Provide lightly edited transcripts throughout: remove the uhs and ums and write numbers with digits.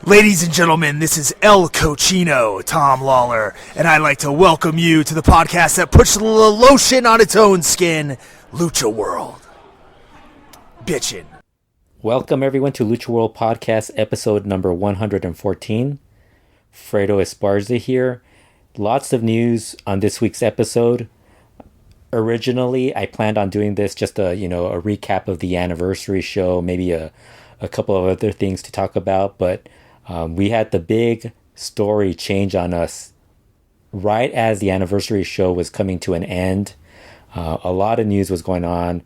Ladies and gentlemen, this is El Cochino, Tom Lawler, and I'd like to welcome you to the podcast that puts the lotion on its own skin, LuchaWorld. Bitchin'. Welcome everyone to LuchaWorld Podcast, episode number 114. Fredo Esparza here. Lots of news on this week's episode. Originally, I planned on doing this just a recap of the anniversary show, maybe a couple of other things to talk about, but we had the big story change on us right as the anniversary show was coming to an end. A lot of news was going on.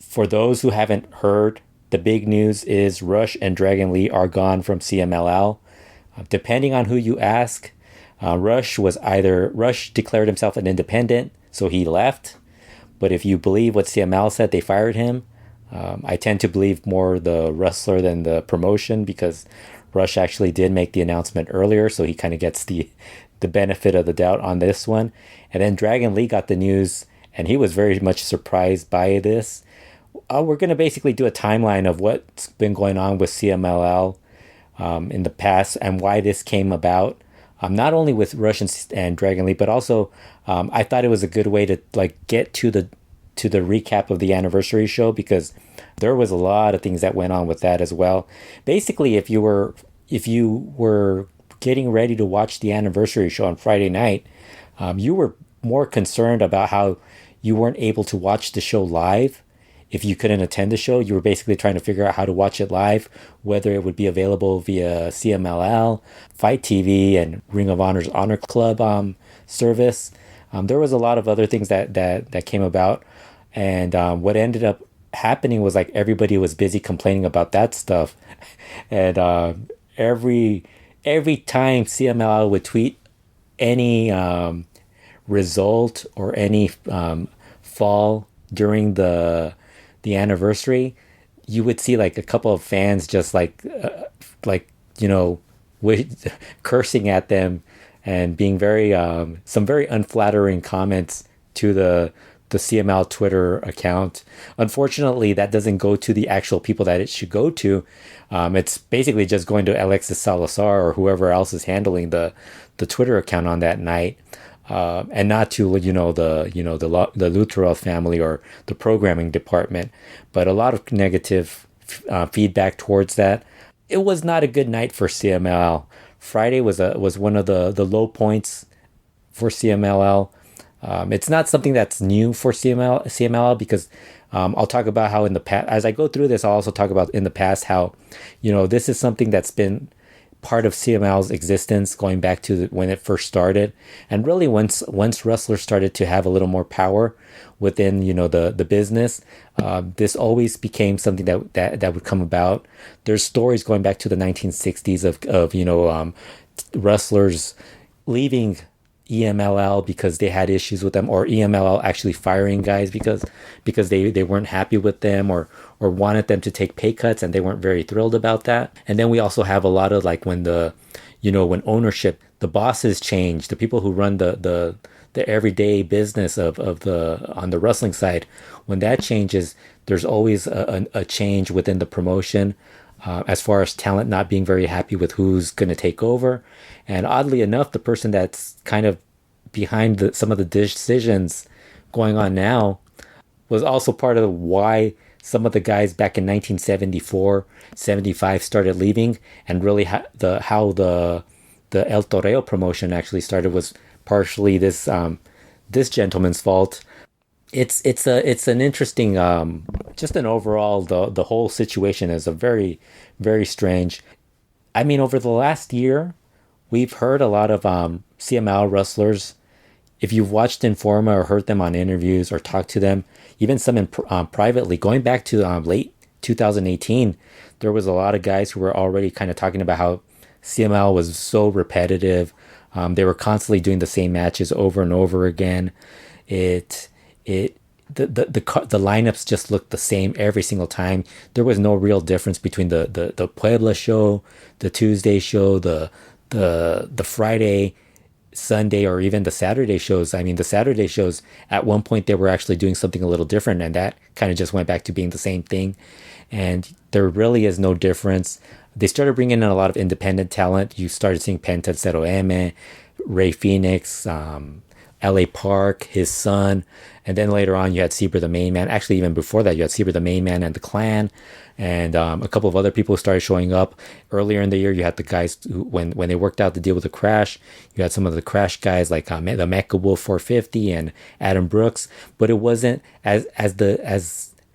For those who haven't heard, the big news is Rush and Dragon Lee are gone from CMLL. Depending on who you ask, Rush declared himself an independent, so he left. But if you believe what CMLL said, they fired him. I tend to believe more the wrestler than the promotion because Rush actually did make the announcement earlier, so he kind of gets the benefit of the doubt on this one. And then Dragon Lee got the news, and he was very much surprised by this. We're going to basically do a timeline of what's been going on with CMLL in the past and why this came about. Not only with Rush and Dragon Lee, but also I thought it was a good way to get to the recap of the anniversary show because there was a lot of things that went on with that as well. Basically, if you were getting ready to watch the anniversary show on Friday night, you were more concerned about how you weren't able to watch the show live. If you couldn't attend the show, you were basically trying to figure out how to watch it live, whether it would be available via CMLL, Fight TV, and Ring of Honor's Honor Club service. There was a lot of other things that came about. And what ended up happening was everybody was busy complaining about that stuff. And every time CMLL would tweet any result or any fall during the anniversary, you would see a couple of fans just cursing at them and being some very unflattering comments to the CML Twitter account. Unfortunately, that doesn't go to the actual people that it should go to. It's basically just going to Alexis Salazar or whoever else is handling the Twitter account on that night, and not to the LuchaWorld family or the programming department. But a lot of negative feedback towards that. It was not a good night for CMLL. Friday was one of the low points for CMLL. It's not something that's new for CMLL because I'll talk about how in the past, as I go through this, I'll also talk about in the past how, this is something that's been part of CMLL's existence going back to when it first started. And really once wrestlers started to have a little more power within, the business, this always became something that would come about. There's stories going back to the 1960s of wrestlers leaving EMLL because they had issues with them, or EMLL actually firing guys because they weren't happy with them or wanted them to take pay cuts, and they weren't very thrilled about that. And then we also have a lot of when when ownership, the bosses change, the people who run the everyday business on the wrestling side, when that changes, there's always a change within the promotion. As far as talent not being very happy with who's going to take over. And oddly enough, the person that's kind of behind some of the decisions going on now was also part of why some of the guys back in 1974, 75 started leaving, and really how the El Toreo promotion actually started was partially this gentleman's fault. It's an interesting just an overall the whole situation is a very, very strange. I mean, over the last year, we've heard a lot of CML wrestlers. If you've watched Informa or heard them on interviews or talked to them, even some privately, going back to late 2018, there was a lot of guys who were already kind of talking about how CML was so repetitive. They were constantly doing the same matches over and over again. The lineups just looked the same every single time. There was no real difference between the Puebla show, the Tuesday show, the Friday, Sunday, or even the Saturday shows. I mean, the Saturday shows, at one point they were actually doing something a little different, and that kind of just went back to being the same thing. and there really is no difference. They started bringing in a lot of independent talent. You started seeing Penta Zero M, Ray Phoenix, LA Park, his son, and then later on you had Sabre the Main Man. Actually, even before that, you had Sabre the Main Man and the Clan, and a couple of other people started showing up. Earlier in the year, you had the guys who, when they worked out the deal with the Crash, you had some of the Crash guys like the Mecha Wolf 450 and Adam Brooks. But it wasn't as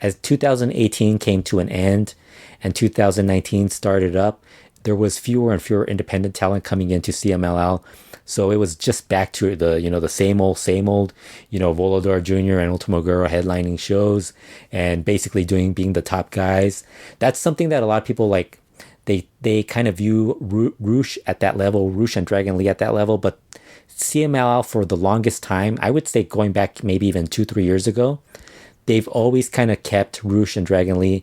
2018 came to an end and 2019 started up. There was fewer and fewer independent talent coming into CMLL. So it was just back to the same old, Volador Jr. and Ultimo Guerrero headlining shows and basically being the top guys. That's something that a lot of people like. They kind of view Roosh at that level, Roosh and Dragon Lee at that level, but CMLL for the longest time, I would say going back maybe even 2-3 years ago, they've always kind of kept Roosh and Dragon Lee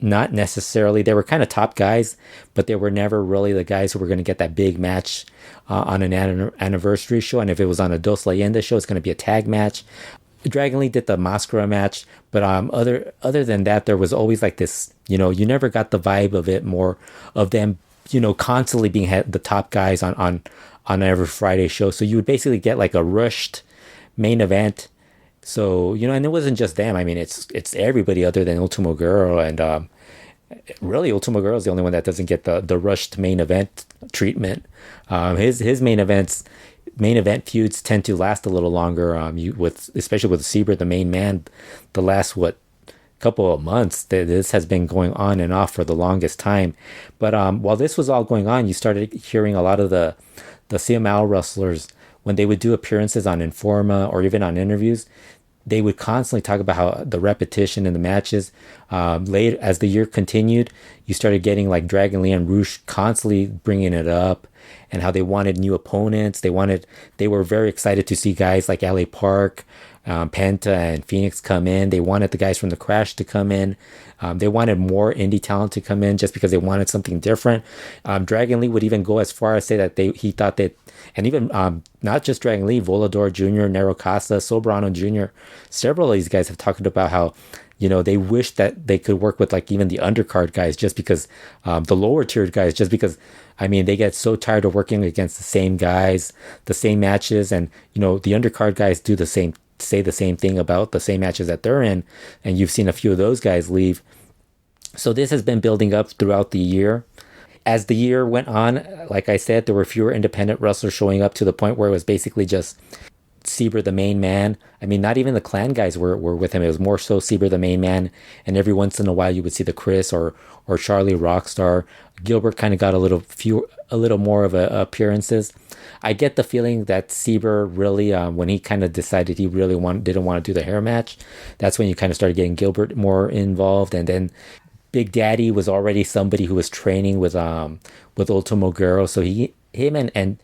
not necessarily, they were kind of top guys, but they were never really the guys who were going to get that big match on an anniversary show. And if it was on a Dos Leyendas show, it's going to be a tag match. Dragon Lee did the Mascara match, but other than that, there was always like this, you never got the vibe of it, more of them, constantly being the top guys on every Friday show. So you would basically get like a rushed main event. So, and it wasn't just them. I mean, it's everybody other than Ultimo Guerrero, and really Ultimo Guerrero is the only one that doesn't get the rushed main event treatment. His main event feuds tend to last a little longer. Especially with Sabre, the Main Man, the last couple of months, this has been going on and off for the longest time. But while this was all going on, you started hearing a lot of the CML wrestlers, when they would do appearances on Informa or even on interviews, they would constantly talk about how the repetition in the matches. Later, as the year continued, you started getting like Dragon Lee and Roosh constantly bringing it up, and how they wanted new opponents. They were very excited to see guys like LA Park, Penta, and Phoenix come in. They wanted the guys from the Crash to come in. They wanted more indie talent to come in just because they wanted something different. Dragon Lee would even go as far as say that he thought that, and even not just Dragon Lee, Volador Jr., Nero Casa, Soberano Jr., several of these guys have talked about how, they wish that they could work with like even the undercard guys, just because the lower tiered guys, just because, I mean, they get so tired of working against the same guys, the same matches, and, the undercard guys say the same thing about the same matches that they're in, and you've seen a few of those guys leave. So this has been building up throughout the year. As the year went on, like I said, there were fewer independent wrestlers showing up to the point where it was basically just Sabre the Main Man. I mean, not even the Clan guys were with him. It was more so Sabre the Main Man, and every once in a while you would see the Chris or Charlie Rockstar. Gilbert kind of got a little more of appearances. I get the feeling that Sabre really, when he kind of decided he really didn't want to do the hair match, that's when you kind of started getting Gilbert more involved. And then Big Daddy was already somebody who was training with Ultimo Guerrero, so him and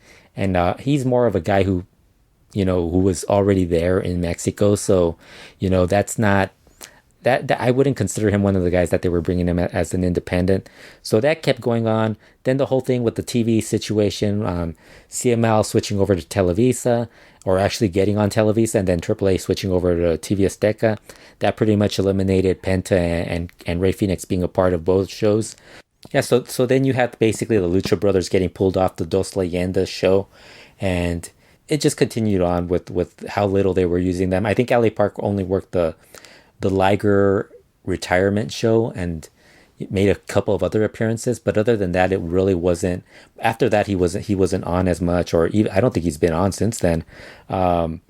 he's more of a guy who was already there in Mexico. So, that's not that I wouldn't consider him one of the guys that they were bringing him as an independent. So that kept going on. Then the whole thing with the TV situation, CML switching over to Televisa, or actually getting on Televisa, and then AAA switching over to TV Azteca. That pretty much eliminated Penta and Ray Phoenix being a part of both shows. Yeah, so then you had basically the Lucha Brothers getting pulled off the Dos Leyendas show, and it just continued on with how little they were using them. I think LA Park only worked the Liger retirement show and made a couple of other appearances, but other than that, it really wasn't. After that, he wasn't on as much, or even, I don't think he's been on since then. I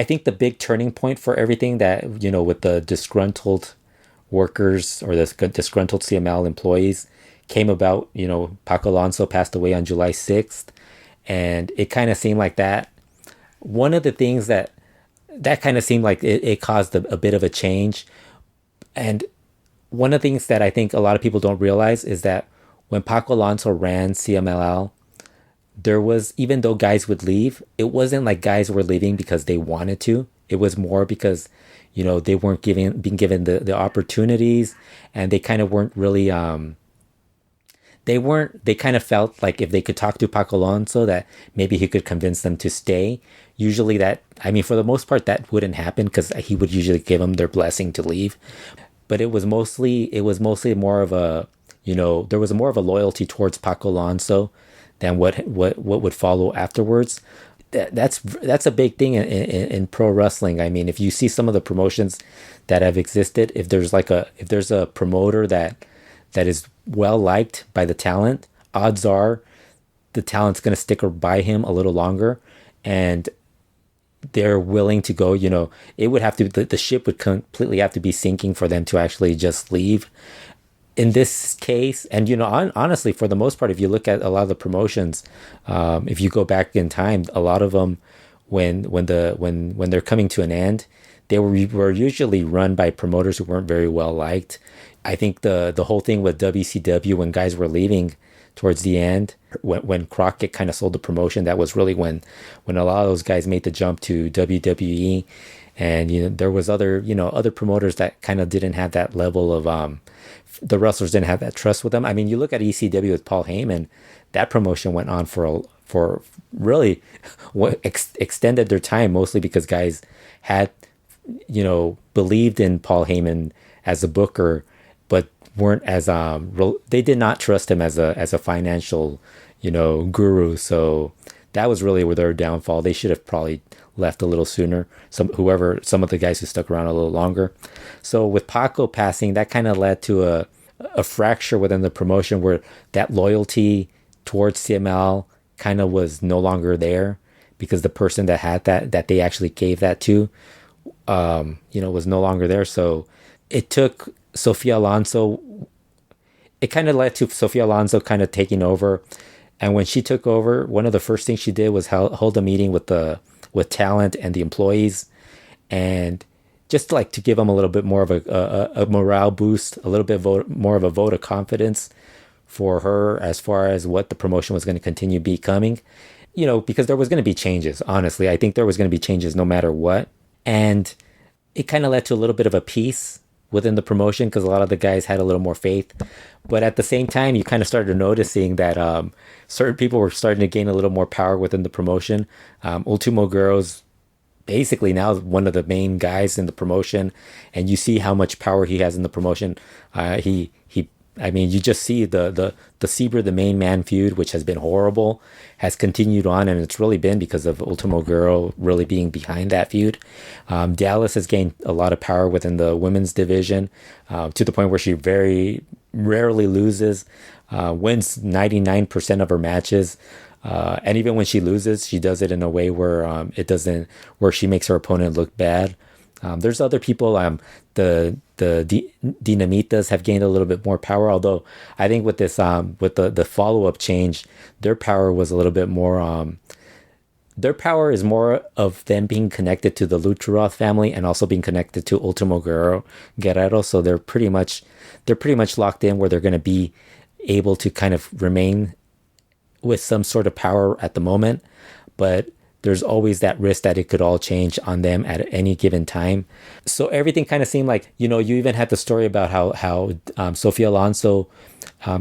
think the big turning point for everything that, with the disgruntled workers or the disgruntled CML employees came about, Paco Alonso passed away on July 6th, and it kind of seemed like that. One of the things that kind of seemed like it caused a bit of a change. And one of the things that I think a lot of people don't realize is that when Paco Alonso ran CMLL, there was, even though guys would leave, it wasn't like guys were leaving because they wanted to. It was more because, they weren't being given the opportunities, and they kind of weren't really, they kind of felt like if they could talk to Paco Alonso that maybe he could convince them to stay. Usually for the most part, that wouldn't happen because he would usually give them their blessing to leave. But it was mostly more of a, there was more of a loyalty towards Paco Alonso than what would follow afterwards. That's a big thing in pro wrestling. I mean, if you see some of the promotions that have existed, if there's a promoter that is well liked by the talent, odds are the talent's going to stick by him a little longer, and they're willing to go. It would have to, the ship would completely have to be sinking for them to actually just leave. In this case, and honestly, for the most part, if you look at a lot of the promotions, if you go back in time, a lot of them, when they're coming to an end, they were usually run by promoters who weren't very well liked. I think the whole thing with WCW, when guys were leaving towards the end, when Crockett kind of sold the promotion, that was really when a lot of those guys made the jump to WWE. And there was other promoters that kind of didn't have that level of the wrestlers didn't have that trust with them. I mean, you look at ECW with Paul Heyman, that promotion went on for really extended their time, mostly because guys had believed in Paul Heyman as a booker, but weren't as they did not trust him as a financial guru. So that was really where their downfall. They should have probably left a little sooner. Some of the guys who stuck around a little longer. So with Paco passing, that kind of led to a fracture within the promotion where that loyalty towards CML kind of was no longer there, because the person that had that they actually gave that to, was no longer there. So it took Sofia Alonso. It kind of led to Sofia Alonso kind of taking over. And when she took over, one of the first things she did was hold a meeting with talent and the employees, and just to give them a little bit more of a morale boost, a little bit more of a vote of confidence for her as far as what the promotion was going to continue becoming, because there was going to be changes. Honestly, I think there was going to be changes no matter what. And it kind of led to a little bit of a peace within the promotion, because a lot of the guys had a little more faith. But at the same time, you kind of started noticing that certain people were starting to gain a little more power within the promotion. Ultimo Guerrero's basically now one of the main guys in the promotion, and you see how much power he has in the promotion. You just see the Sabre, the main man feud, which has been horrible, has continued on, and it's really been because of Ultimo Guerrero really being behind that feud. Dallas has gained a lot of power within the women's division, to the point where she very rarely loses, wins 99% of her matches. And even when she loses, she does it in a way where where she makes her opponent look bad. There's other people. The Dinamitas have gained a little bit more power, although I think with this with the follow-up change, their power was a little bit more. Their power is more of them being connected to the LuchaWorld family and also being connected to Ultimo Guerrero. So they're pretty much locked in where they're going to be able to kind of remain with some sort of power at the moment, but there's always that risk that it could all change on them at any given time. So everything kind of seemed like, you even had the story about how Sofia Alonso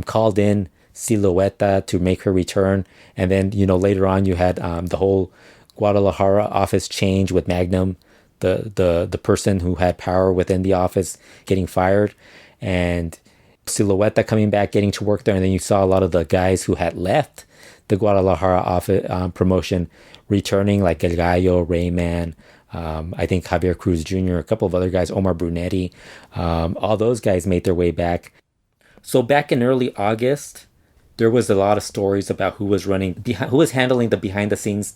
called in Silueta to make her return. And then, later on you had the whole Guadalajara office change with Magnum, the person who had power within the office getting fired, and Silueta coming back, getting to work there. And then you saw a lot of the guys who had left the Guadalajara office promotion returning, like El Gallo, Rayman, I think Javier Cruz Jr., a couple of other guys, Omar Brunetti, all those guys made their way back. So back in early August, there was a lot of stories about who was handling the behind the scenes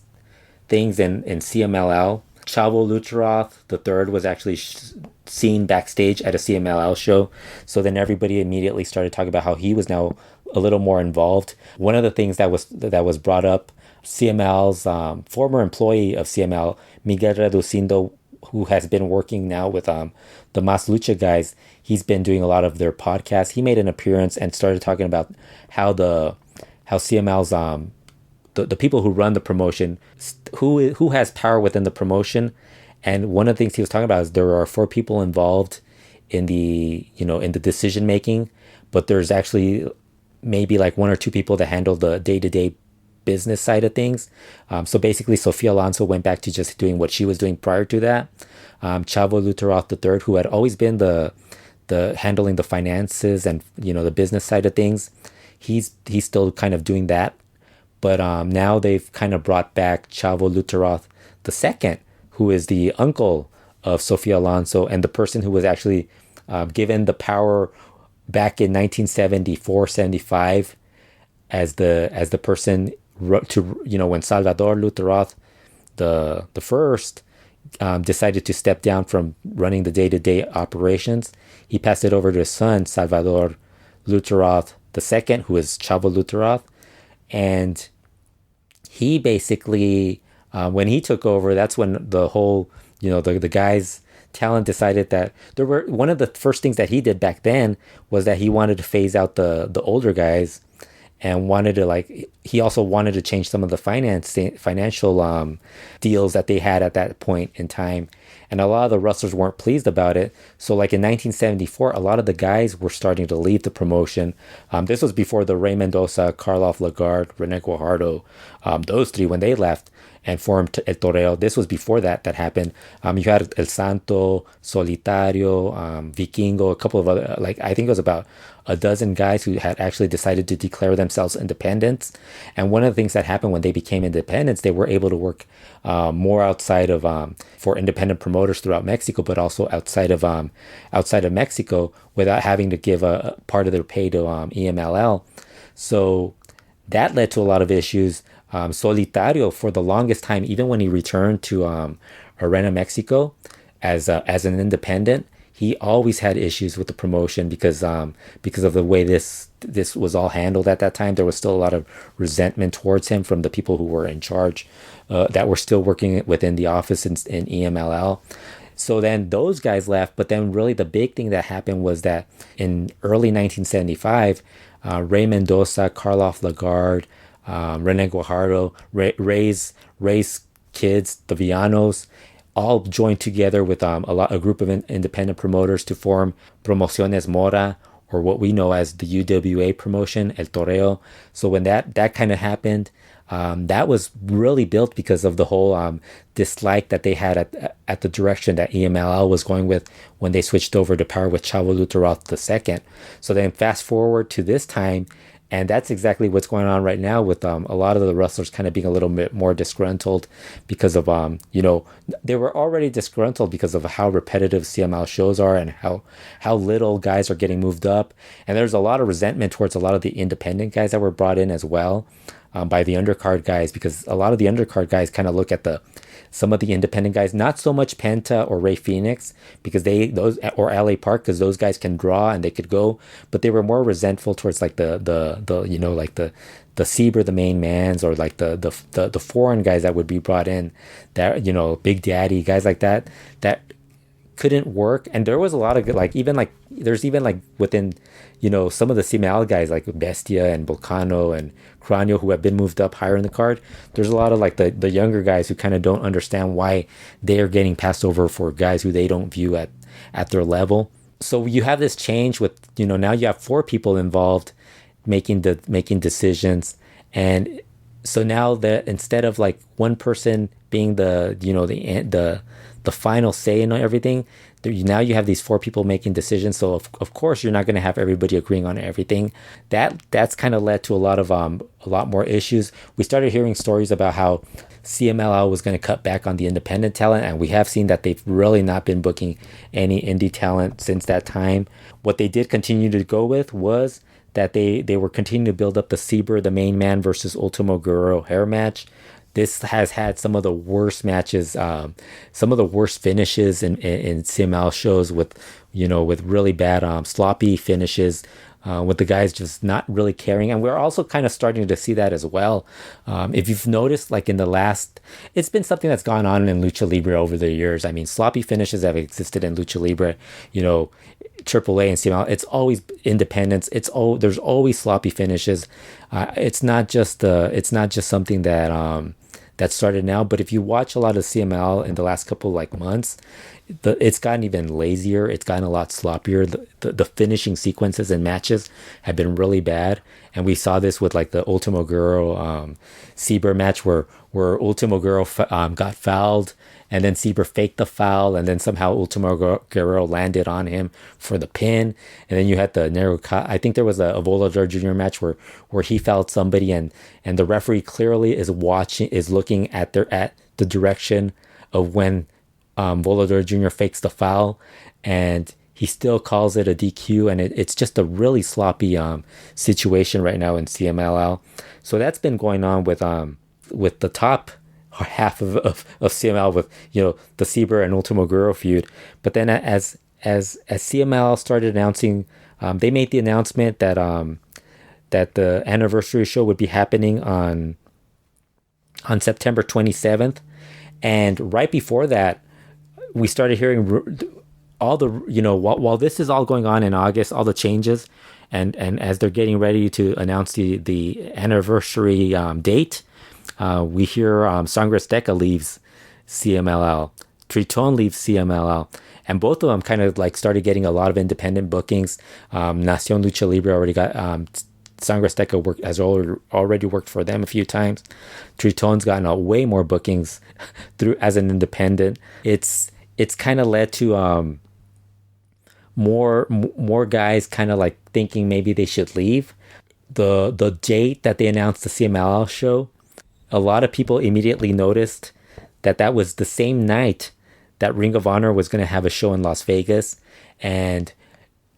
things in CMLL. Chavo Lucharoth III was actually seen backstage at a CMLL show. So then everybody immediately started talking about how he was now a little more involved. One of the things that was brought up, CML's former employee of CML, Miguel Reducindo, who has been working now with the Mas Lucha guys, he's been doing a lot of their podcasts. He made an appearance and started talking about how CML's the people who run the promotion, who has power within the promotion. And one of the things he was talking about is there are 4 people involved in the decision making, but there's actually maybe like one or two people that handle the day-to-day business side of things. So basically, Sofia Alonso went back to just doing what she was doing prior to that. Chavo Luteroth III, who had always been the handling the finances and the business side of things, he's still kind of doing that. But now they've kind of brought back Chavo Luteroth II, who is the uncle of Sofia Alonso and the person who was actually given the power back in 1974-75 as the person to when Salvador Luteroth the first decided to step down from running the day-to-day operations. He passed it over to his son Salvador Luteroth II, who is Chavo Luteroth, and he basically when he took over, that's when the whole the guys talent decided that there were one of the first things that he did back then was that he wanted to phase out the older guys and wanted to he also wanted to change some of the financial deals that they had at that point in time, and a lot of the wrestlers weren't pleased about it. So in 1974, a lot of the guys were starting to leave the promotion. This was before the Rey Mendoza, Karloff Lagarde, Rene Guajardo, those three, when they left and formed El Toreo. This was before that happened. You had El Santo, Solitario, Vikingo, a couple of other, I think it was about a dozen guys who had actually decided to declare themselves independents. And one of the things that happened when they became independents, they were able to work more outside of for independent promoters throughout Mexico, but also outside of Mexico without having to give a part of their pay to EMLL. So that led to a lot of issues. Solitario, for the longest time, even when he returned to Arena Mexico as an independent, he always had issues with the promotion because of the way this was all handled at that time. There was still a lot of resentment towards him from the people who were in charge that were still working within the office in EMLL. So then those guys left, but then really the big thing that happened was that in early 1975, Rey Mendoza, Karloff Lagarde, Rene Guajardo, Rey's kids, the Villanos, all joined together with a group of independent promoters to form Promociones Mora, or what we know as the UWA promotion, El Toreo. So when that kind of happened, that was really built because of the whole dislike that they had at the direction that EMLL was going with when they switched over to power with Chavo Luteroth II. So then fast forward to this time, and that's exactly what's going on right now with a lot of the wrestlers kind of being a little bit more disgruntled because of, they were already disgruntled because of how repetitive CML shows are and how little guys are getting moved up. And there's a lot of resentment towards a lot of the independent guys that were brought in as well by the undercard guys, because a lot of the undercard guys kind of look at some of the independent guys, not so much Penta or Ray Phoenix, because or LA Park, because those guys can draw and they could go, but they were more resentful towards the Saber, the main mans, or the foreign guys that would be brought in, that Big Daddy, guys like that couldn't work. And there was a lot of good, there's even within some of the CML guys like Bestia and Volcano and Cranio, who have been moved up higher in the card. There's a lot of the younger guys who kind of don't understand why they are getting passed over for guys who they don't view at their level. So you have this change with now you have 4 people involved making decisions, and so now that instead of one person being the final say in everything, now you have these 4 people making decisions. So of course you're not going to have everybody agreeing on everything. That's kind of led to a lot more issues. We started hearing stories about how CMLL was going to cut back on the independent talent, and we have seen that they've really not been booking any indie talent since that time. What they did continue to go with was that they were continuing to build up the Saber, the main man, versus Ultimo Guerrero hair match. This has had some of the worst matches, some of the worst finishes in CML shows with really bad sloppy finishes, with the guys just not really caring. And we're also kind of starting to see that as well. If you've noticed, it's been something that's gone on in Lucha Libre over the years. I mean, sloppy finishes have existed in Lucha Libre, AAA and CML. It's always independence. There's always sloppy finishes. It's not just something that started now, but if you watch a lot of CML in the last couple months, it's gotten even lazier. It's gotten a lot sloppier. The finishing sequences and matches have been really bad. And we saw this with like the Ultimo Guerrero Sabre match where Ultimo Guerrero got fouled, and then Sabre faked the foul, and then somehow Ultimo Guerrero landed on him for the pin. And then you had the I think there was a Volador Jr. match where he fouled somebody, and the referee clearly is looking at the direction of when Volador Jr. fakes the foul, and he still calls it a DQ, and it's just a really sloppy situation right now in CMLL. So that's been going on with the top half of CMLL with the Sabre and Ultimo Guerrero feud. But then as CMLL started announcing, they made the announcement that the anniversary show would be happening on September 27th, and right before that, we started hearing all the, while this is all going on in August, all the changes, and as they're getting ready to announce the anniversary date, we hear Sangre Azteca leaves CMLL, Triton leaves CMLL, and both of them kind of like started getting a lot of independent bookings. Nacion Lucha Libre already got Sangre Azteca has already worked for them a few times. Triton's gotten way more bookings through as an independent. It's kind of led to more guys kind of like thinking maybe they should leave. The date that they announced the CMLL show, a lot of people immediately noticed that was the same night that Ring of Honor was going to have a show in Las Vegas, and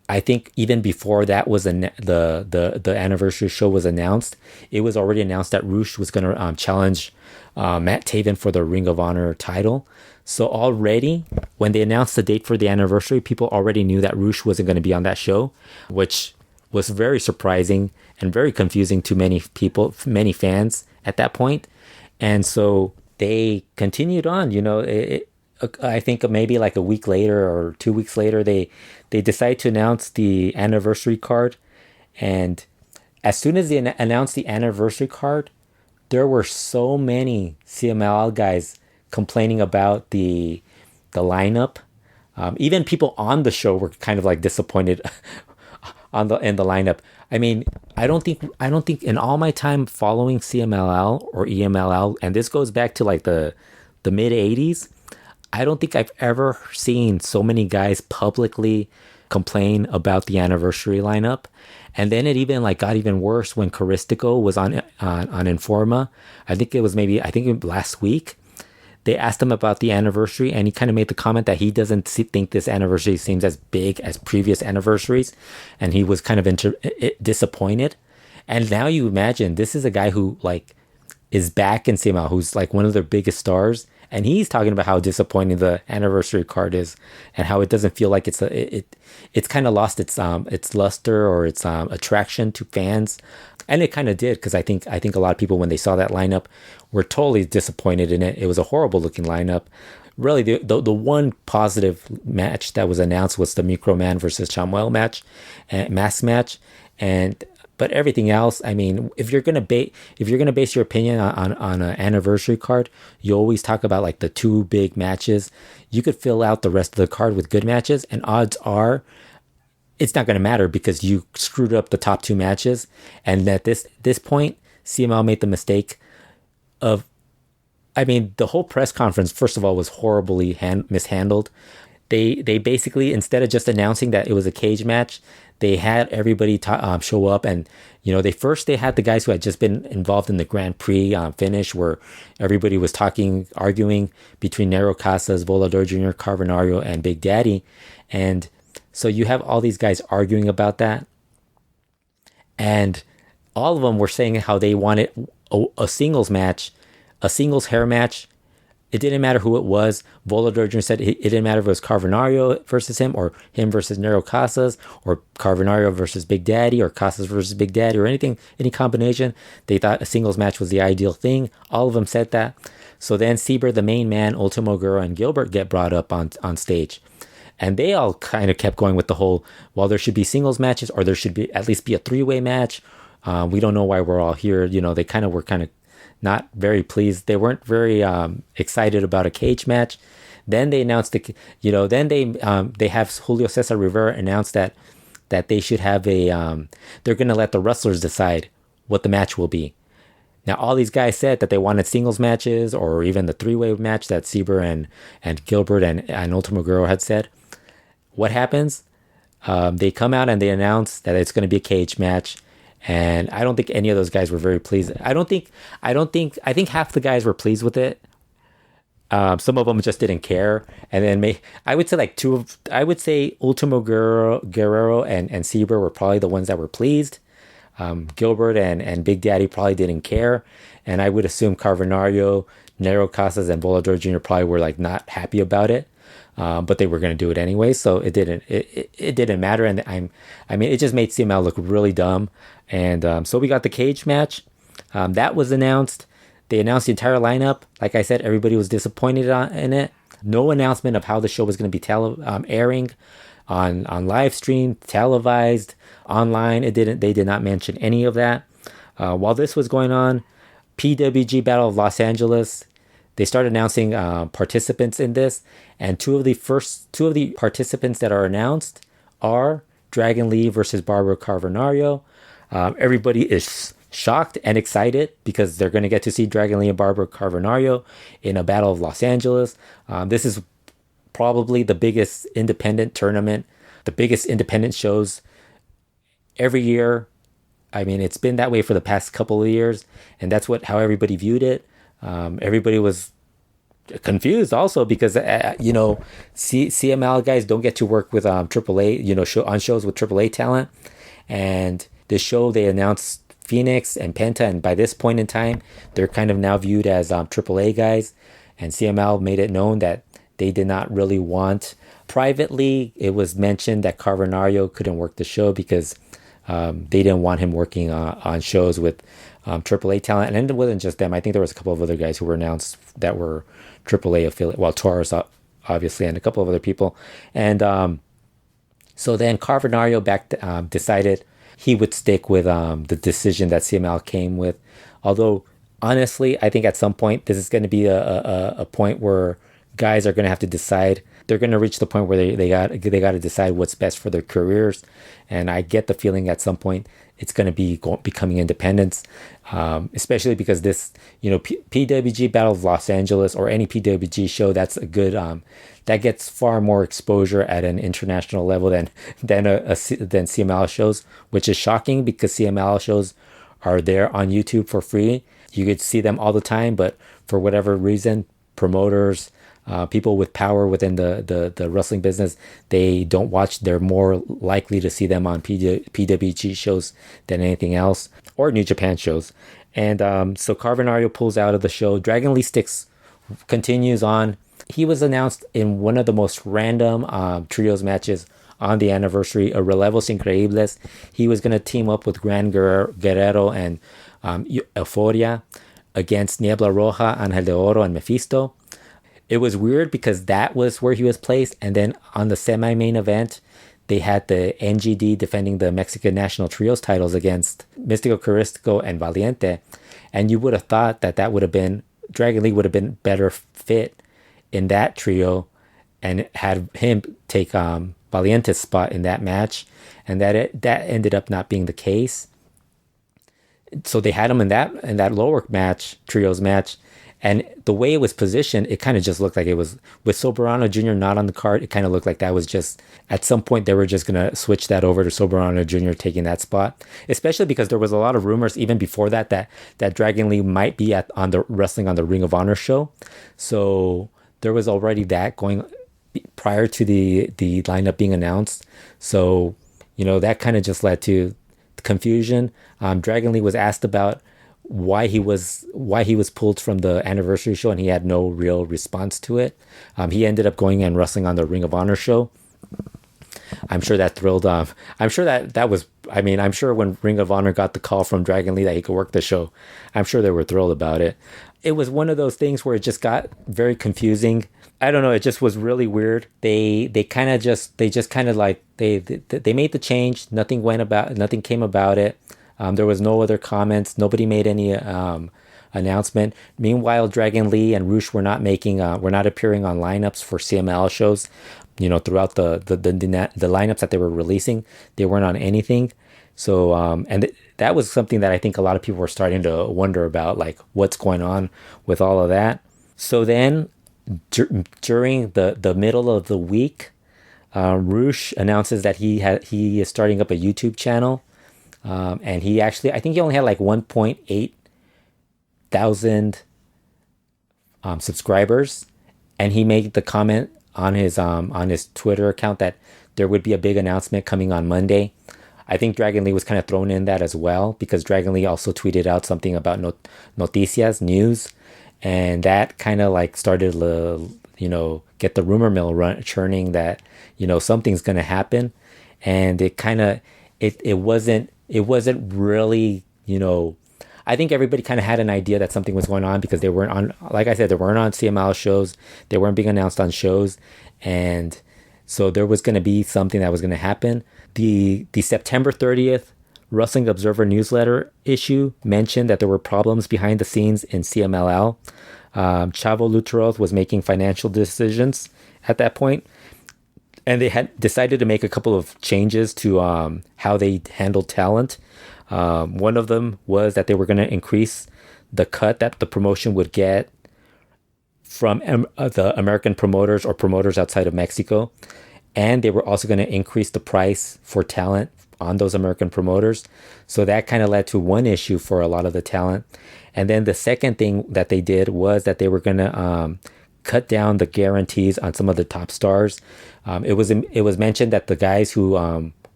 I think even before that was the anniversary show was announced, it was already announced that Rush was going to challenge Matt Taven for the Ring of Honor title. So already, when they announced the date for the anniversary, people already knew that Rush wasn't going to be on that show, which was very surprising and very confusing to many people, many fans at that point. And so they continued on. I think maybe like a week later or 2 weeks later, they decided to announce the anniversary card. And as soon as they announced the anniversary card, there were so many CMLL guys complaining about the lineup. Even people on the show were kind of like disappointed in the lineup. I mean, I don't think in all my time following CMLL or EMLL, and this goes back to like the mid 80s, I don't think I've ever seen so many guys publicly complain about the anniversary lineup. And then it even got even worse when Caristico was on Informa. I think it was last week. They asked him about the anniversary, and he kind of made the comment that he doesn't think this anniversary seems as big as previous anniversaries, and he was kind of disappointed. And now you imagine this is a guy who is back in CMLL, who's like one of their biggest stars, and he's talking about how disappointing the anniversary card is, and how it doesn't feel like it's kind of lost its luster or its attraction to fans. And it kind of did, because I think a lot of people, when they saw that lineup, were totally disappointed in it. It was a horrible looking lineup. Really, the one positive match that was announced was the Microman versus Chamuel mask match, but everything else, I mean, if you're gonna base your opinion on an anniversary card, you always talk about like the two big matches. You could fill out the rest of the card with good matches, and odds are it's not going to matter because you screwed up the top two matches. And at this point, CMLL made the mistake of, I mean, the whole press conference, first of all, was horribly mishandled. They basically, instead of just announcing that it was a cage match, they had everybody show up, and they had the guys who had just been involved in the Grand Prix finish, where everybody was arguing between Nero Casas, Volador Jr., Carbonario, and Big Daddy, and so you have all these guys arguing about that, and all of them were saying how they wanted a singles match, a singles hair match. It didn't matter who it was. Volador Jr. said it didn't matter if it was Carbonario versus him, or him versus Nero Casas, or Carbonario versus Big Daddy, or Casas versus Big Daddy, or any combination. They thought a singles match was the ideal thing. All of them said that. So then Sabre, the main man, Ultimo Guerrero, and Gilbert get brought up on stage. And they all kind of kept going with the whole, well, there should be singles matches, or there should be at least be a three-way match. We don't know why we're all here. They were kind of not very pleased. They weren't very excited about a cage match. Then they announced they have Julio Cesar Rivera announce that they should have they're going to let the wrestlers decide what the match will be. Now, all these guys said that they wanted singles matches or even the three-way match that Sieber and Gilbert and Ultimo Guerrero had said. What happens? They come out and they announce that it's going to be a cage match. And I don't think any of those guys were very pleased. I think half the guys were pleased with it. Some of them just didn't care. And then I would say Ultimo Guerrero and Sieber were probably the ones that were pleased. Gilbert and Big Daddy probably didn't care. And I would assume Carvanario, Nero Casas, and Volador Jr. probably were like not happy about it. But they were going to do it anyway, so it didn't matter. And it just made CML look really dumb. And so we got the cage match. That was announced. They announced the entire lineup. Like I said, everybody was disappointed in it. No announcement of how the show was going to be airing on live stream, televised, online. They did not mention any of that. While this was going on, PWG Battle of Los Angeles, they started announcing participants in this, and two of the participants that are announced are Dragon Lee versus Barbaro Carvanario. Everybody is shocked and excited because they're going to get to see Dragon Lee and Barbaro Carvanario in a Battle of Los Angeles. This is probably the biggest independent tournament, the biggest independent shows every year. I mean, it's been that way for the past couple of years, and that's how everybody viewed it. Everybody was confused also because CML guys don't get to work with AAA, on shows with AAA talent. And this show, they announced Phoenix and Penta, and by this point in time, they're kind of now viewed as AAA guys. And CML made it known that they did not really want. Privately, it was mentioned that Carvanario couldn't work the show because they didn't want him working on shows with AAA talent. And it wasn't just them. I think there was a couple of other guys who were announced that were AAA affiliate. Well, Taurus, obviously, and a couple of other people. And so then Carvanario decided he would stick with the decision that CML came with. Although, honestly, I think at some point, this is going to be a point where guys are going to have to decide. They're going to reach the point where they got to decide what's best for their careers. And I get the feeling at some point it's going to be becoming independents, especially because this, PWG Battle of Los Angeles or any PWG show, that's a good, that gets far more exposure at an international level than CML shows, which is shocking because CML shows are there on YouTube for free. You could see them all the time, but for whatever reason, promoters, people with power within the wrestling business, they don't watch. They're more likely to see them on PWG shows than anything else, or New Japan shows. And so Carvanario pulls out of the show. Dragon Lee continues on. He was announced in one of the most random trios matches on the anniversary of Relevos Increíbles. He was going to team up with Gran Guerrero and Euforia against Niebla Roja, Angel de Oro, and Mephisto. It was weird because that was where he was placed. And then on the semi-main event, they had the NGD defending the Mexican National Trios titles against Místico Caristico and Valiente. And you would have thought that would have been, Dragon Lee would have been better fit in that trio and had him take Valiente's spot in that match. And that ended up not being the case. So they had him in that lower match, trios match. And the way it was positioned, it kind of just looked like it was, with Soberano Jr. not on the card, it kind of looked like that was just, at some point they were just going to switch that over to Soberano Jr. taking that spot. Especially because there was a lot of rumors even before that Dragon Lee might be on the Wrestling on the Ring of Honor show. So there was already that going prior to the lineup being announced. So, that kind of just led to confusion. Dragon Lee was asked about why he was pulled from the anniversary show, and he had no real response to it. He ended up going and wrestling on the Ring of Honor show. I'm sure that thrilled. I'm sure that was. I mean, I'm sure when Ring of Honor got the call from Dragon Lee that he could work the show, I'm sure they were thrilled about it. It was one of those things where it just got very confusing. I don't know. It just was really weird. They made the change. Nothing came about it. There was no other comments. Nobody made any announcement. Meanwhile, Dragon Lee and Roosh were not appearing on lineups for CMLL shows. Throughout the lineups that they were releasing, they weren't on anything. So, that was something that I think a lot of people were starting to wonder about, like what's going on with all of that. So then, during the middle of the week, Roosh announces that he is starting up a YouTube channel, and I think he only had like 1.8 thousand subscribers, and he made the comment on his Twitter account that there would be a big announcement coming on Monday. I think Dragon Lee was kind of thrown in that as well, because Dragon Lee also tweeted out something about noticias, news, and that kind of like started to, get the rumor mill churning that, something's going to happen. And it kind of, it wasn't really, I think everybody kind of had an idea that something was going on, because they weren't on, like I said, they weren't on CML shows. They weren't being announced on shows. And so there was going to be something that was going to happen. The September 30th Wrestling Observer newsletter issue mentioned that there were problems behind the scenes in CMLL. Chavo Lucharoth was making financial decisions at that point, and they had decided to make a couple of changes to how they handled talent. One of them was that they were going to increase the cut that the promotion would get from the American promoters or promoters outside of Mexico. And they were also going to increase the price for talent on those American promoters. So that kind of led to one issue for a lot of the talent. And then the second thing that they did was that they were going to cut down the guarantees on some of the top stars. It was mentioned that the guys who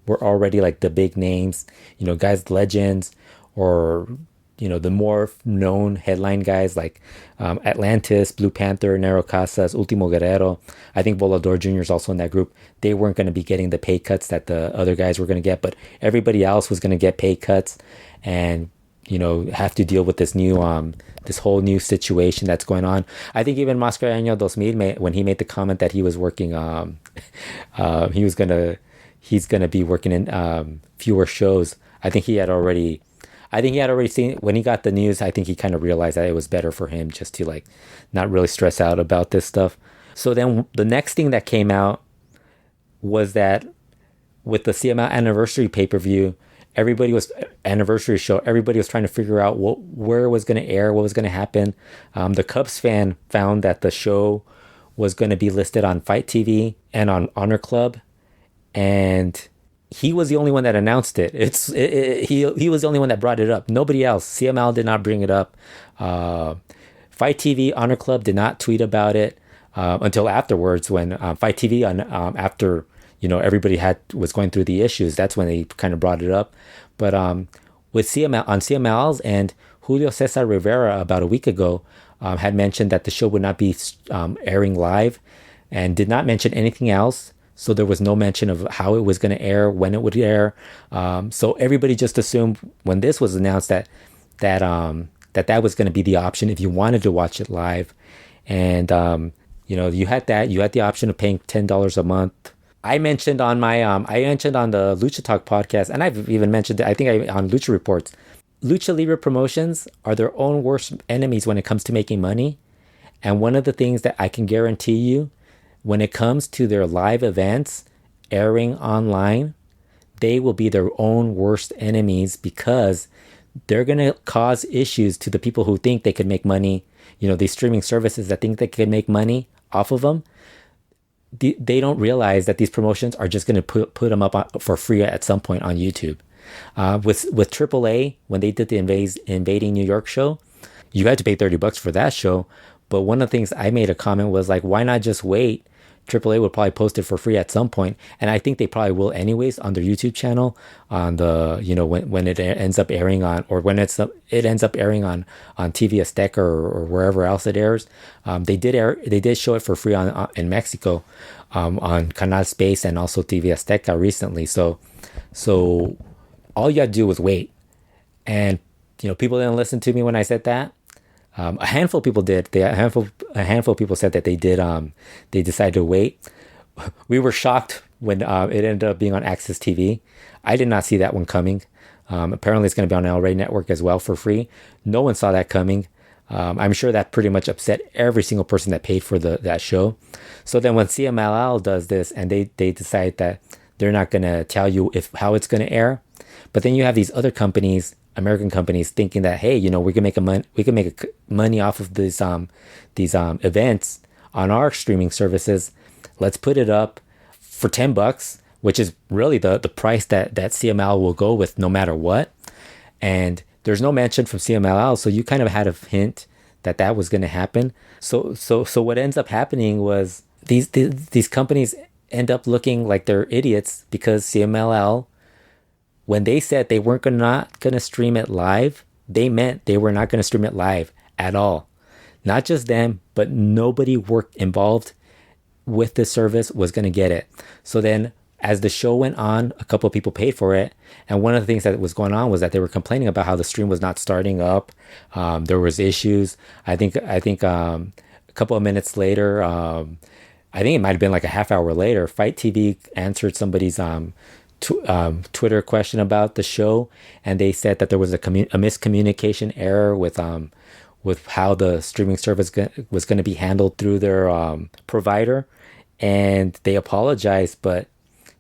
were already like the big names, guys, legends, or the more known headline guys like Atlantis, Blue Panther, Nero Casas, Ultimo Guerrero. I think Volador Jr. is also in that group. They weren't going to be getting the pay cuts that the other guys were going to get, but everybody else was going to get pay cuts and, have to deal with this new, this whole new situation that's going on. I think even Mascareño 2000, when he made the comment that he was working, he's going to be working in fewer shows. I think he had already seen, when he got the news, I think he kind of realized that it was better for him just to like not really stress out about this stuff. So then the next thing that came out was that with the CML anniversary pay-per-view, everybody was trying to figure out where it was going to air, what was going to happen. The Cubs fan found that the show was going to be listed on Fight TV and on Honor Club, and he was the only one that announced it. He was the only one that brought it up. Nobody else. CML did not bring it up. Fight TV, Honor Club did not tweet about it until afterwards, when Fight TV after everybody was going through the issues. That's when they kind of brought it up. But with CML's and Julio Cesar Rivera about a week ago had mentioned that the show would not be airing live, and did not mention anything else. So there was no mention of how it was going to air, when it would air. So everybody just assumed when this was announced that was going to be the option if you wanted to watch it live. And, you had the option of paying $10 a month. I mentioned on the Lucha Talk podcast, and I've even mentioned it, on Lucha Reports, Lucha Libre Promotions are their own worst enemies when it comes to making money. And one of the things that I can guarantee you, when it comes to their live events airing online, they will be their own worst enemies, because they're going to cause issues to the people who think they could make money. These streaming services that think they can make money off of them. They don't realize that these promotions are just going to put them up for free at some point on YouTube. With AAA, when they did the Invading New York show, you had to pay $30 for that show. But one of the things I made a comment was like, why not just wait? AAA would probably post it for free at some point, and I think they probably will anyways on their YouTube channel, on the when it ends up airing on, or when it ends up airing on TV Azteca or wherever else it airs. They did show it for free in Mexico, on Canal Space and also TV Azteca recently. So all you had to do was wait, and people didn't listen to me when I said that. A handful of people did. A handful of people said that they did. They decided to wait. We were shocked when it ended up being on Access TV. I did not see that one coming. Apparently, it's going to be on El Rey Network as well for free. No one saw that coming. I'm sure that pretty much upset every single person that paid for that show. So then when CMLL does this and they decide that they're not going to tell you how it's going to air, but then you have these other companies, American companies, thinking that, hey, we can make money off of these events on our streaming services. Let's put it up for $10, which is really the price that CMLL will go with no matter what. And there's no mention from CMLL, so you kind of had a hint that was going to happen. So what ends up happening was these companies end up looking like they're idiots, because CMLL, when they said they weren't not going to stream it live, they meant they were not going to stream it live at all. Not just them, but nobody involved with the service was going to get it. So then as the show went on, a couple of people paid for it. And one of the things that was going on was that they were complaining about how the stream was not starting up. There was issues. I think a couple of minutes later, I think it might have been like a half hour later, Fight TV answered somebody's Twitter question about the show. And they said that there was a miscommunication error with how the streaming service was going to be handled through their provider. And they apologized, but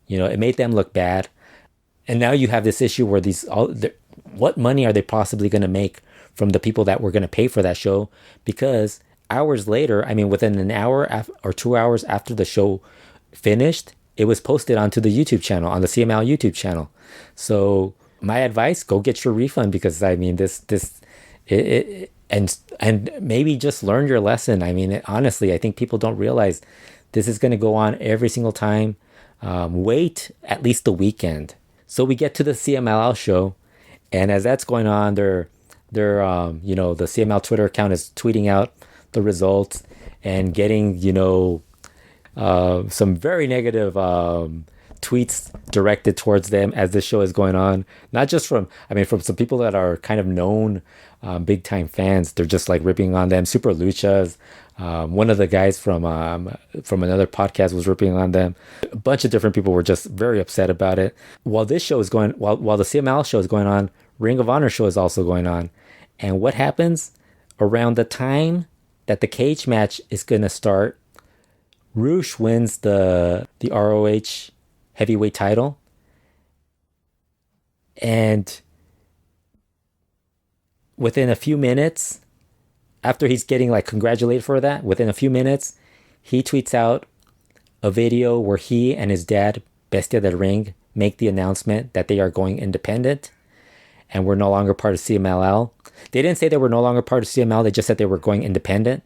it made them look bad. And now you have this issue where what money are they possibly going to make from the people that were going to pay for that show? Because hours later, within an hour or 2 hours after the show finished, it was posted onto the YouTube channel, on the CML YouTube channel. So my advice, go get your refund, because and maybe just learn your lesson. Honestly, I think people don't realize this is going to go on every single time. Wait at least the weekend. So we get to the CMLL show, and as that's going on, the CML Twitter account is tweeting out the results and getting, some very negative tweets directed towards them as the show is going on. Not just from some people that are kind of known, big time fans. They're just like ripping on them. Super Luchas. One of the guys from another podcast was ripping on them. A bunch of different people were just very upset about it. While this show is going, while the CML show is going on, Ring of Honor show is also going on. And what happens around the time that the cage match is going to start? Rush wins the ROH heavyweight title, and within a few minutes, after he's getting congratulated for that, within a few minutes, he tweets out a video where he and his dad, Bestia del Ring, make the announcement that they are going independent and we're no longer part of CMLL. They didn't say they were no longer part of CML. They just said they were going independent.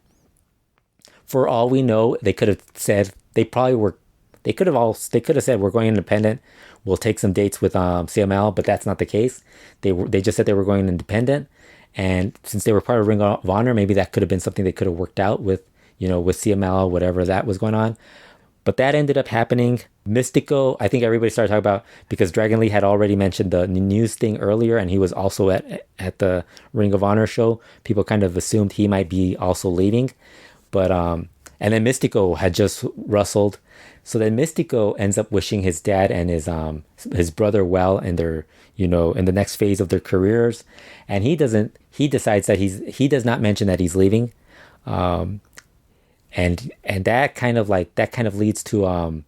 For all we know, they could have said they could have said we're going independent. We'll take some dates with CML, but that's not the case. They just said they were going independent, and since they were part of Ring of Honor, maybe that could have been something they could have worked out with CML, whatever that was going on. But that ended up happening. Mystico, I think everybody started talking about, because Dragon Lee had already mentioned the news thing earlier, and he was also at the Ring of Honor show. People kind of assumed he might be also leaving. But and then Mystico had just wrestled, so then Mystico ends up wishing his dad and his brother well in their in the next phase of their careers, and he decides that he does not mention that he's leaving, and that kind of leads to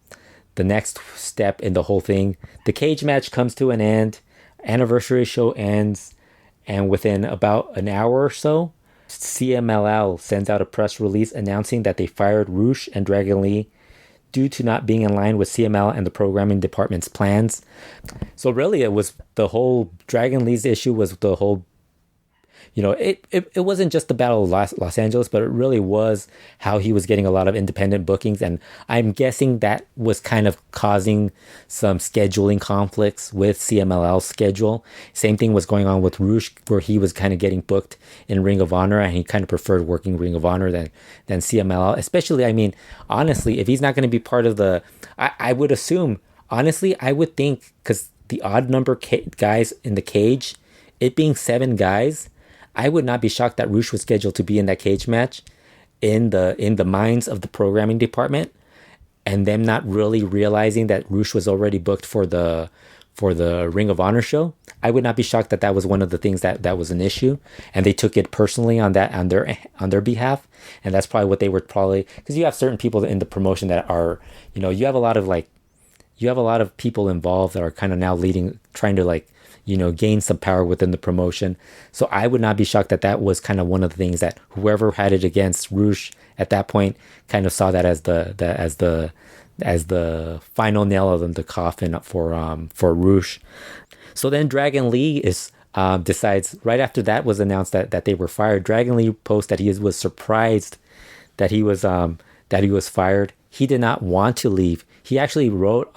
the next step in the whole thing. The cage match comes to an end, anniversary show ends, and within about an hour or so, CMLL sends out a press release announcing that they fired Rush and Dragon Lee due to not being in line with CML and the programming department's plans. So really, it was the whole Dragon Lee's issue was the whole, it wasn't just the Battle of Los Angeles, but it really was how he was getting a lot of independent bookings. And I'm guessing that was kind of causing some scheduling conflicts with CMLL's schedule. Same thing was going on with Rush, where he was kind of getting booked in Ring of Honor, and he kind of preferred working Ring of Honor than CMLL. Especially, honestly, if he's not going to be part of I would assume, honestly, I would think, because the odd number guys in the cage, it being 7 guys, I would not be shocked that Rush was scheduled to be in that cage match in the minds of the programming department, and them not really realizing that Rush was already booked for the Ring of Honor show. I would not be shocked that that was one of the things that was an issue, and they took it personally on their behalf, and that's probably what they were probably, because you have certain people in the promotion that are, you have a lot of people involved that are kind of now trying to gain some power within the promotion. So I would not be shocked that that was kind of one of the things that whoever had it against Rush at that point kind of saw that as the final nail of the coffin for Rush. So then Dragon Lee decides, right after that was announced that they were fired. Dragon Lee posted that he was surprised that he was fired. He did not want to leave. He actually wrote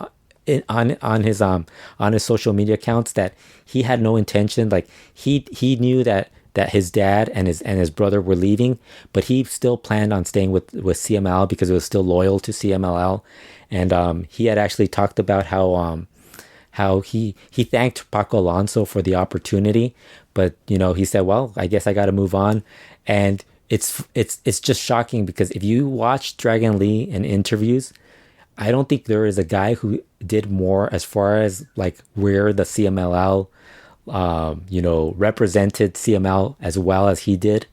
on his social media accounts that he had no intention. Like he knew that his dad and his brother were leaving, but he still planned on staying with CMLL because it was still loyal to CMLL. And he had actually talked about how he thanked Paco Alonso for the opportunity, but he said, well, I guess I got to move on. And it's just shocking because if you watch Dragon Lee in interviews, I don't think there is a guy who did more as far as like where the CMLL represented CML as well as he did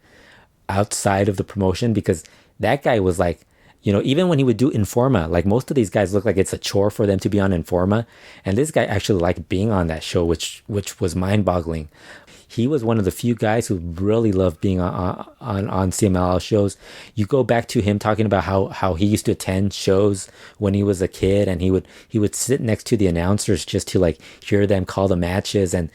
outside of the promotion, because that guy was like, even when he would do Informa, like most of these guys look like it's a chore for them to be on Informa, and this guy actually liked being on that show, which was mind-boggling. He was one of the few guys who really loved being on CMLL shows. You go back to him talking about how he used to attend shows when he was a kid, and he would sit next to the announcers just to like hear them call the matches and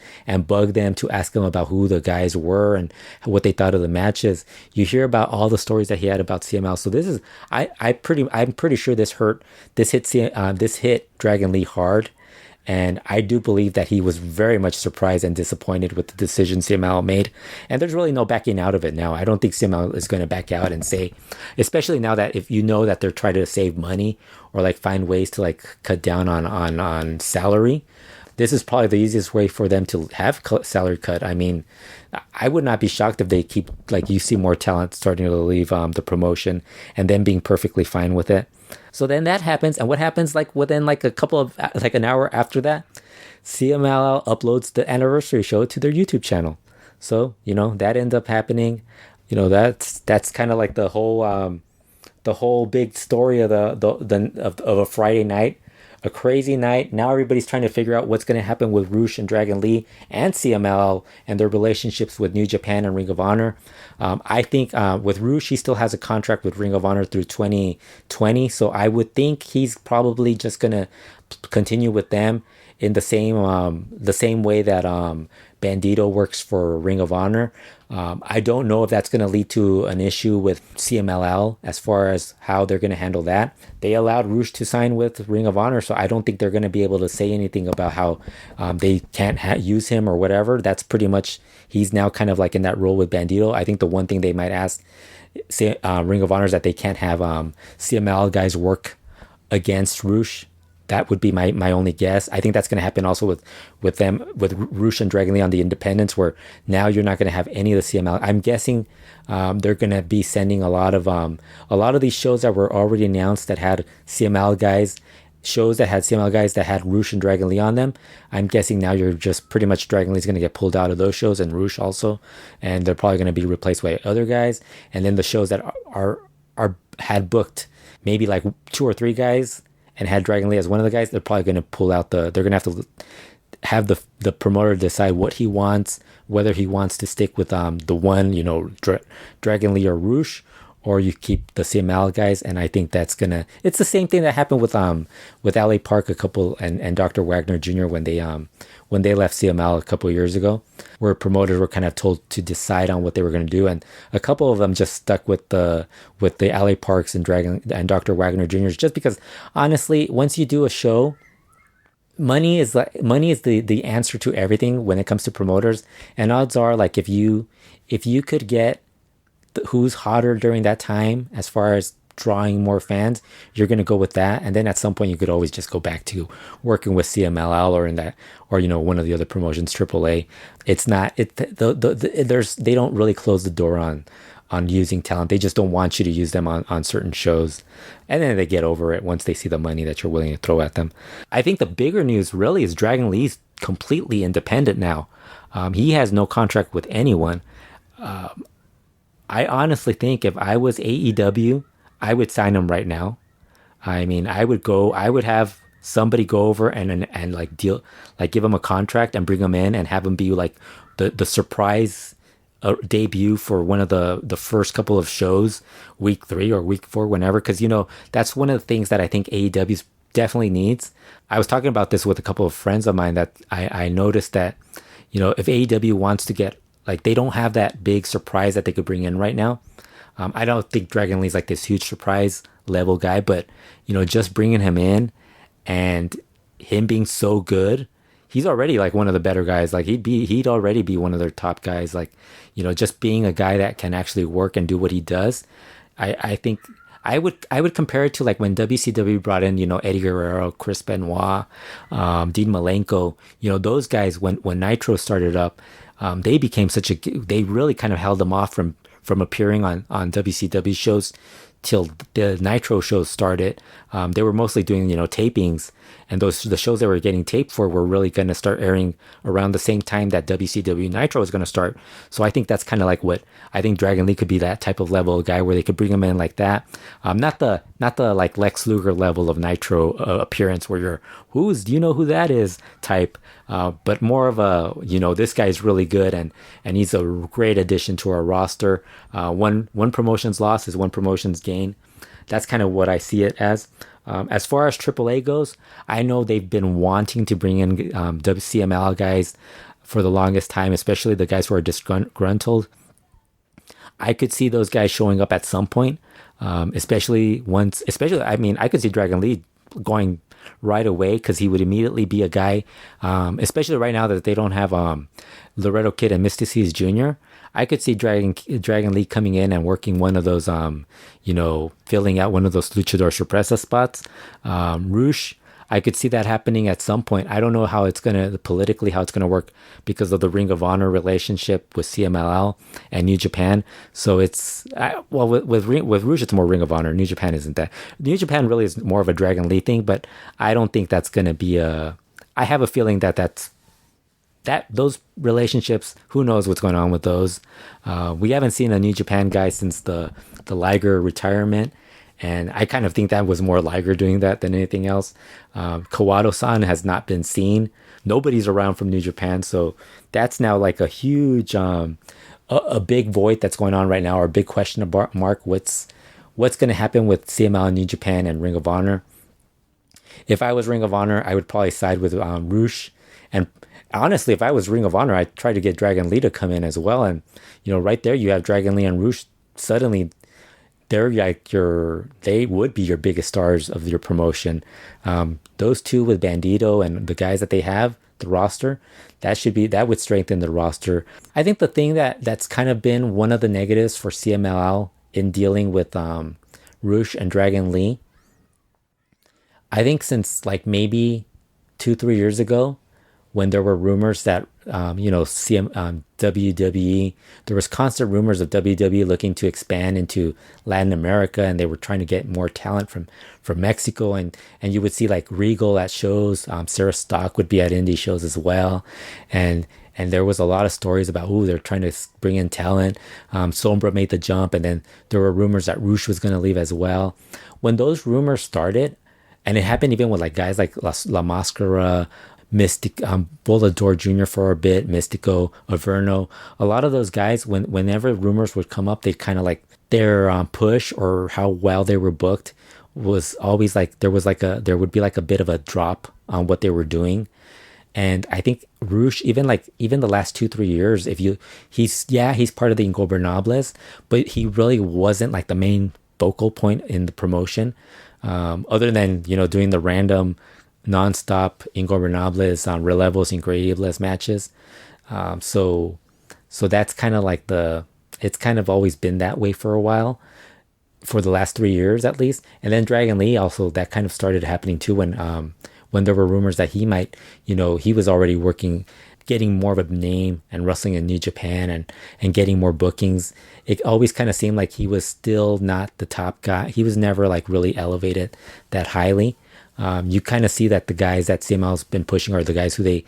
bug them to ask them about who the guys were and what they thought of the matches. You hear about all the stories that he had about CMLL. So this is I'm pretty sure this hit Dragon Lee hard. And I do believe that he was very much surprised and disappointed with the decision CMLL made. And there's really no backing out of it now. I don't think CMLL is going to back out and say, especially now that if that they're trying to save money or like find ways to like cut down on salary, this is probably the easiest way for them to have salary cut. I mean, I would not be shocked if they keep, like, you see more talent starting to leave the promotion and then being perfectly fine with it. So then that happens, and what happens like within like an hour after that, CMLL uploads the anniversary show to their YouTube channel. So that ends up happening. That's kind of like the whole big story of of a Friday night, a crazy night. Now everybody's trying to figure out what's going to happen with Rush and Dragon Lee and CMLL and their relationships with New Japan and Ring of Honor. I think with Rush, he still has a contract with Ring of Honor through 2020. So I would think he's probably just going to continue with them in the same way that Bandito works for Ring of Honor. I don't know if that's going to lead to an issue with CMLL as far as how they're going to handle that. They allowed Rush to sign with Ring of Honor, so I don't think they're going to be able to say anything about how they can't use him or whatever. That's pretty much, he's now kind of like in that role with Bandito. I think the one thing they might ask Ring of Honor is that they can't have CMLL guys work against Rush. That would be my only guess. I think that's going to happen also with Rush and Dragon Lee on the independents, where now you're not going to have any of the CML. I'm guessing they're going to be sending a lot of these shows that were already announced that had CML guys, shows that had CML guys that had Rush and Dragon Lee on them. I'm guessing now you're just pretty much Dragon Lee's going to get pulled out of those shows, and Rush also, and they're probably going to be replaced by other guys. And then the shows that had booked maybe like 2 or 3 guys and had Dragon Lee as one of the guys, they're probably going to pull out they're going to have the promoter decide what he wants, whether he wants to stick with the one, Dragon Lee or Rush, or you keep the CML guys. And I think it's the same thing that happened with LA Park and Dr. Wagner Jr. when they left CML a couple of years ago, where promoters were kind of told to decide on what they were going to do, and a couple of them just stuck with the LA Parks and Dr. Wagner Jr.'s, just because honestly, once you do a show, money is the answer to everything when it comes to promoters. And odds are, like, if you could get who's hotter during that time as far as drawing more fans, you're going to go with that. And then at some point you could always just go back to working with CMLL or one of the other promotions, AAA. It's not they don't really close the door on on using talent. They just don't want you to use them on certain shows. And then they get over it once they see the money that you're willing to throw at them. I think the bigger news really is Dragon Lee's completely independent now. He has no contract with anyone. I honestly think if I was AEW, I would sign him right now. I mean, I would have somebody go over and like give him a contract and bring him in and have him be like the surprise debut for one of the first couple of shows, week 3 or week 4, whenever, because that's one of the things that I think AEW definitely needs. I was talking about this with a couple of friends of mine that I noticed that if AEW wants to get, like, they don't have that big surprise that they could bring in right now. I don't think Dragon Lee's like this huge surprise level guy, but just bringing him in and him being so good, he's already like one of the better guys. Like he'd already be one of their top guys. Like, just being a guy that can actually work and do what he does. I think I would compare it to like when WCW brought in, Eddie Guerrero, Chris Benoit, Dean Malenko, those guys when Nitro started up, they became they really kind of held them off from appearing on WCW shows till the Nitro shows started. They were mostly doing, tapings, and the shows they were getting taped for were really going to start airing around the same time that WCW Nitro was going to start. So I think that's kind of like what I think Dragon Lee could be, that type of level of guy where they could bring him in like that. Not the like Lex Luger level of Nitro appearance where you're, do you know who that is type, but more of a, this guy's really good and he's a great addition to our roster. One promotion's loss is one promotion's gain. That's kind of what I see it as. As far as AAA goes, I know they've been wanting to bring in CMLL guys for the longest time, especially the guys who are disgruntled. I could see those guys showing up at some point, I could see Dragon Lee going right away because he would immediately be a guy, especially right now that they don't have Laredo Kid and Mystices Jr. I could see Dragon Lee coming in and working one of those, filling out one of those Luchador Sorpresa spots. Roosh, I could see that happening at some point. I don't know how it's politically work because of the Ring of Honor relationship with CMLL and New Japan. So it's, with Roosh, it's more Ring of Honor. New Japan isn't that. New Japan really is more of a Dragon Lee thing, but I don't think that's going to be I have a feeling that those relationships, who knows what's going on with those. We haven't seen a New Japan guy since the Liger retirement. And I kind of think that was more Liger doing that than anything else. Kawado-san has not been seen. Nobody's around from New Japan. So that's now like a huge, a big void that's going on right now, or a big question mark. What's going to happen with CMLL, New Japan, and Ring of Honor? If I was Ring of Honor, I would probably side with Roosh. And honestly, if I was Ring of Honor, I'd try to get Dragon Lee to come in as well. And, right there, you have Dragon Lee and Roosh. Suddenly, they're like they would be your biggest stars of your promotion. Those two with Bandito and the guys that they have, the roster, that would strengthen the roster. I think the thing that's kind of been one of the negatives for CMLL in dealing with Roosh and Dragon Lee, I think since like maybe 2-3 years ago, when there were rumors that, WWE, there was constant rumors of WWE looking to expand into Latin America, and they were trying to get more talent from Mexico, and you would see like Regal at shows, Sarah Stock would be at indie shows as well, and there was a lot of stories about, they're trying to bring in talent. Sombra made the jump, and then there were rumors that Roosh was going to leave as well. When those rumors started, and it happened even with like guys like La Mascara, Mystic, Volador Jr. for a bit, Mystico, Averno. A lot of those guys, whenever rumors would come up, they'd kind of like their push or how well they were booked was always like there would be like a bit of a drop on what they were doing. And I think Roosh, even the last 2-3 years, he's part of the Ingobernables, but he really wasn't like the main focal point in the promotion, other than doing the random non-stop Ingobernables, Relevos, Increíbles matches. So that's kind of like it's kind of always been that way for a while, for the last 3 years at least. And then Dragon Lee also, that kind of started happening too when there were rumors that he might, he was already working getting more of a name and wrestling in New Japan and getting more bookings, it always kind of seemed like he was still not the top guy. He was never like really elevated that highly. You kind of see that the guys that CMLL's been pushing are the guys who they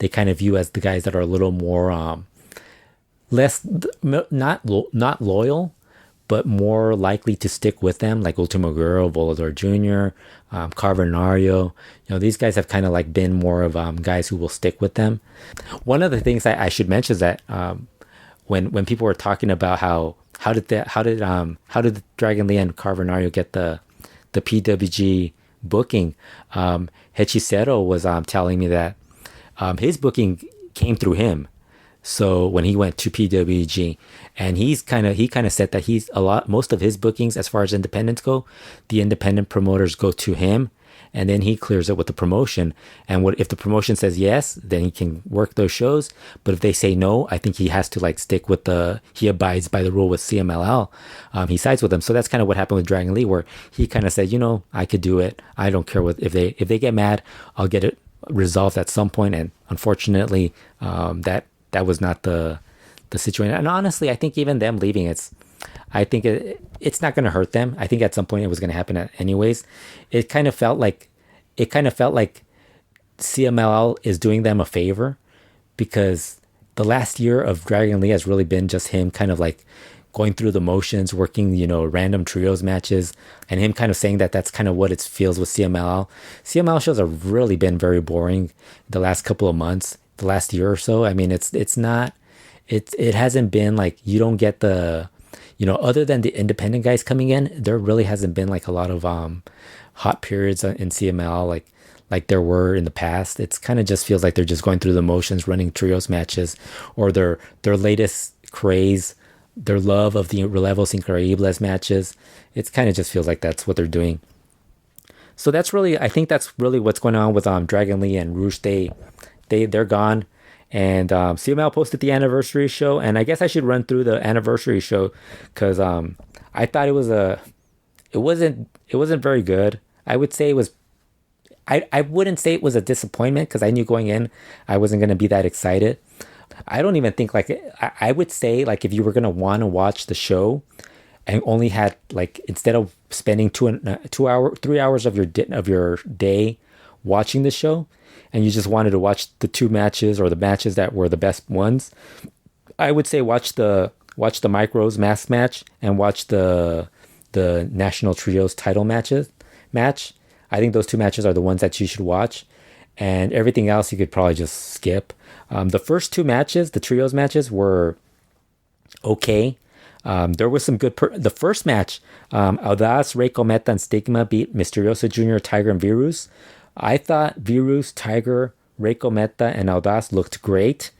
kind of view as the guys that are a little more less not loyal, but more likely to stick with them, like Ultimo Guerrero, Volador Jr., Carbonario. These guys have kind of like been more of guys who will stick with them. One of the things I should mention is that when people were talking about how did Dragon Lee and Carbonario get the PWG booking, Hechicero was telling me that his booking came through him. So when he went to PWG, and he kind of said that most of his bookings as far as independents go, the independent promoters go to him, and then he clears it with the promotion. And if the promotion says yes, then he can work those shows. But if they say no, I think he has to like stick with he abides by the rule with CMLL. He sides with them. So that's kind of what happened with Dragon Lee, where he kind of said, I could do it. I don't care if they get mad, I'll get it resolved at some point. And unfortunately, that was not the situation. And honestly, I think even them leaving, it's not going to hurt them. I think at some point it was going to happen anyways. It kind of felt like CMLL is doing them a favor, because the last year of Dragon Lee has really been just him kind of like going through the motions, working, random trios matches, and him kind of saying that that's kind of what it feels with CMLL. CMLL shows have really been very boring the last couple of months, the last year or so. I mean, it hasn't been like, you don't get the, other than the independent guys coming in, there really hasn't been like a lot of hot periods in CMLL like there were in the past. It's kind of just feels like they're just going through the motions, running trios matches, or their latest craze, their love of the Relevos Increíbles matches. It's kind of just feels like that's what they're doing. So I think that's really what's going on with Dragon Lee and ROH. They're gone. And CML posted the anniversary show, and I guess I should run through the anniversary show, because I thought it wasn't very good. I would say it was. I wouldn't say it was a disappointment, because I knew going in I wasn't going to be that excited. I don't even think I would say, like, if you were going to want to watch the show and only had, like, instead of spending 3 hours of your day watching the show, and you just wanted to watch the two matches or the matches that were the best ones, I would say watch the Micros mask match and watch the National Trios title match. I think those two matches are the ones that you should watch, and everything else you could probably just skip. The first two matches, the Trios matches, were okay. There was some good. The first match, Audaz, Rey Cometa, and Stigma beat Misterioso Jr., Tiger, and Virus. I thought Virus, Tiger, Rey Cometa, and Audaz looked great.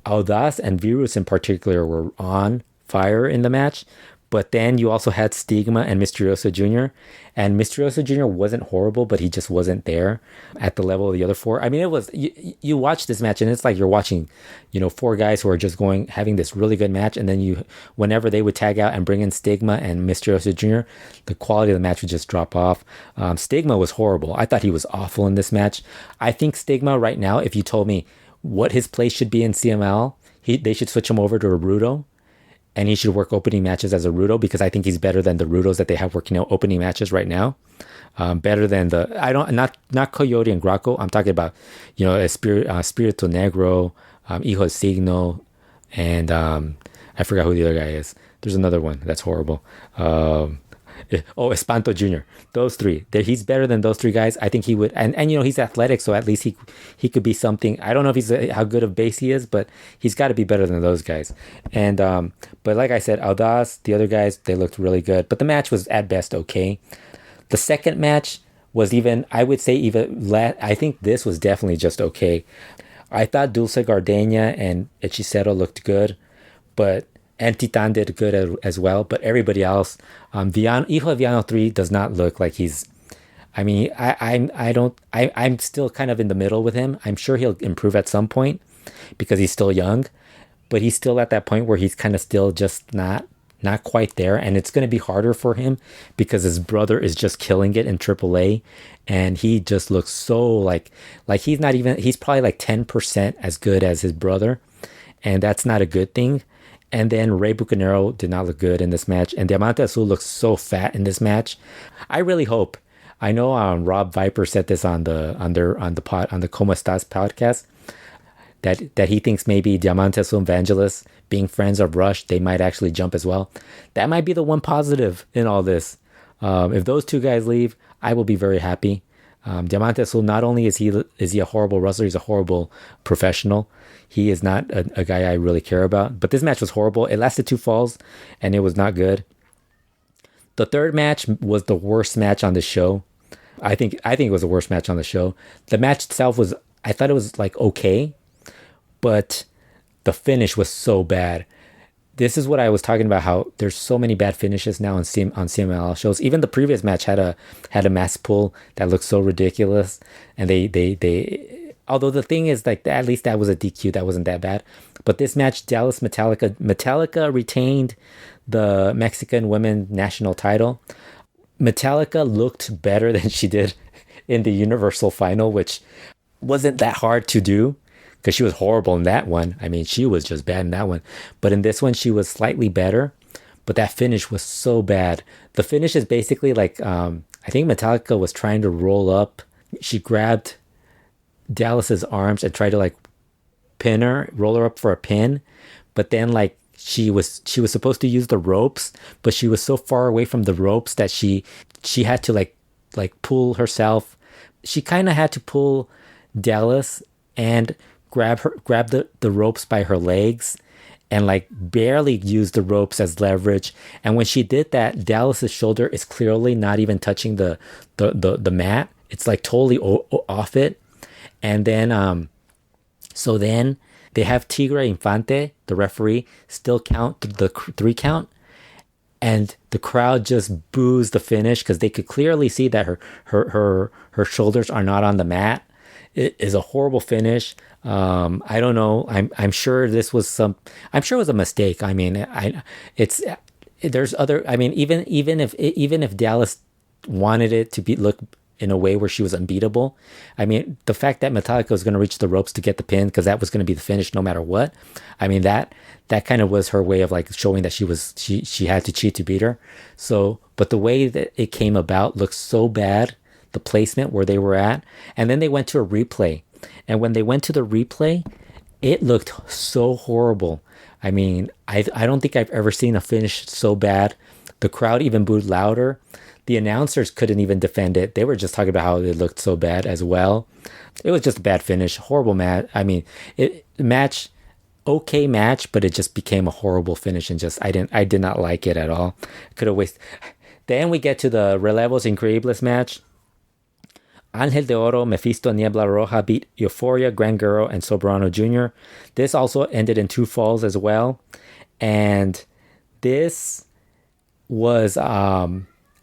Audaz and Virus in particular were on fire in the match. But then you also had Stigma and Misterioso Jr. And Misterioso Jr. wasn't horrible, but he just wasn't there at the level of the other four. I mean, it was, you watch this match and it's like you're watching, four guys who are just having this really good match. And then whenever they would tag out and bring in Stigma and Misterioso Jr., the quality of the match would just drop off. Stigma was horrible. I thought he was awful in this match. I think Stigma right now, if you told me what his place should be in CML, they should switch him over to a Rudo. And he should work opening matches as a Rudo, because I think he's better than the Rudos that they have working out opening matches right now. Better than not Coyote and Graco. I'm talking about, Espirito Negro, Hijo Signo, and I forgot who the other guy is. There's another one that's horrible. Espanto Jr. Those three. He's better than those three guys. I think he would, and he's athletic, so at least he could be something. I don't know if how good of base he is, but he's got to be better than those guys. And but like I said, Audaz, the other guys, they looked really good, but the match was at best okay. The second match was I would say I think this was definitely just okay. I thought Dulce Gardenia and Hechicero looked good, and Titan did good as well, but everybody else, Hijo de Villano 3 does not look like he's. I mean, I'm still kind of in the middle with him. I'm sure he'll improve at some point because he's still young, but he's still at that point where he's kind of still just not not quite there, and it's going to be harder for him because his brother is just killing it in AAA, and he just looks so like he's probably like 10% as good as his brother, and that's not a good thing. And then Rey Bucanero did not look good in this match, and Diamante Azul looks so fat in this match. I really hope. I know Rob Viper said this on the Como Estas podcast, that he thinks maybe Diamante Azul and Vangelis, being friends of Rush, they might actually jump as well. That might be the one positive in all this. If those two guys leave, I will be very happy. Diamante Azul, not only is he a horrible wrestler, he's a horrible professional. He is not a guy I really care about. But this match was horrible. It lasted 2 falls, and it was not good. The third match was the worst match on the show. I think it was the worst match on the show. The match itself I thought it was like okay, but the finish was so bad. This is what I was talking about, how there's so many bad finishes now on CMLL shows. Even the previous match had a mass pull that looked so ridiculous, and they although the thing is, like, at least that was a DQ, that wasn't that bad. But this match, Dallas Metallica retained the Mexican women national title. Metallica looked better than she did in the Universal final, which wasn't that hard to do because she was horrible in that one. I mean, she was just bad in that one. But in this one, she was slightly better. But that finish was so bad. The finish is basically like, I think Metallica was trying to roll up. She grabbed Dallas's arms and tried to like pin her, roll her up for a pin. But then like she was supposed to use the ropes, but she was so far away from the ropes that she had to like pull herself. She kind of had to pull Dallas and grab the ropes by her legs and like barely use the ropes as leverage. And when she did that, Dallas's shoulder is clearly not even touching the mat. It's like totally off it. And then so then they have Tigre Infante, the referee, still count the 3 count, and the crowd just boos the finish because they could clearly see that her shoulders are not on the mat. It is a horrible finish. I don't know. I'm sure this was I'm sure it was a mistake. I mean, there's other. I mean, even if Dallas wanted it to look in a way where she was unbeatable, I mean, the fact that Metallica was going to reach the ropes to get the pin because that was going to be the finish no matter what. I mean, that kind of was her way of like showing that she had to cheat to beat her. So, but the way that it came about looked so bad. The placement where they were at, and then they went to a replay, and when they went to the replay, it looked so horrible. I mean, I don't think I've ever seen a finish so bad. The crowd even booed louder. The announcers couldn't even defend it. They were just talking about how it looked so bad as well. It was just a bad finish, horrible match. I mean, okay match, but it just became a horrible finish, and just I did not like it at all. Could have wasted. Then we get to the Relevos Increíbles match. Ángel de Oro, Mephisto, Niebla Roja beat Euphoria, Gran Guerrero, and Soberano Jr. This also ended in 2 falls as well. And this was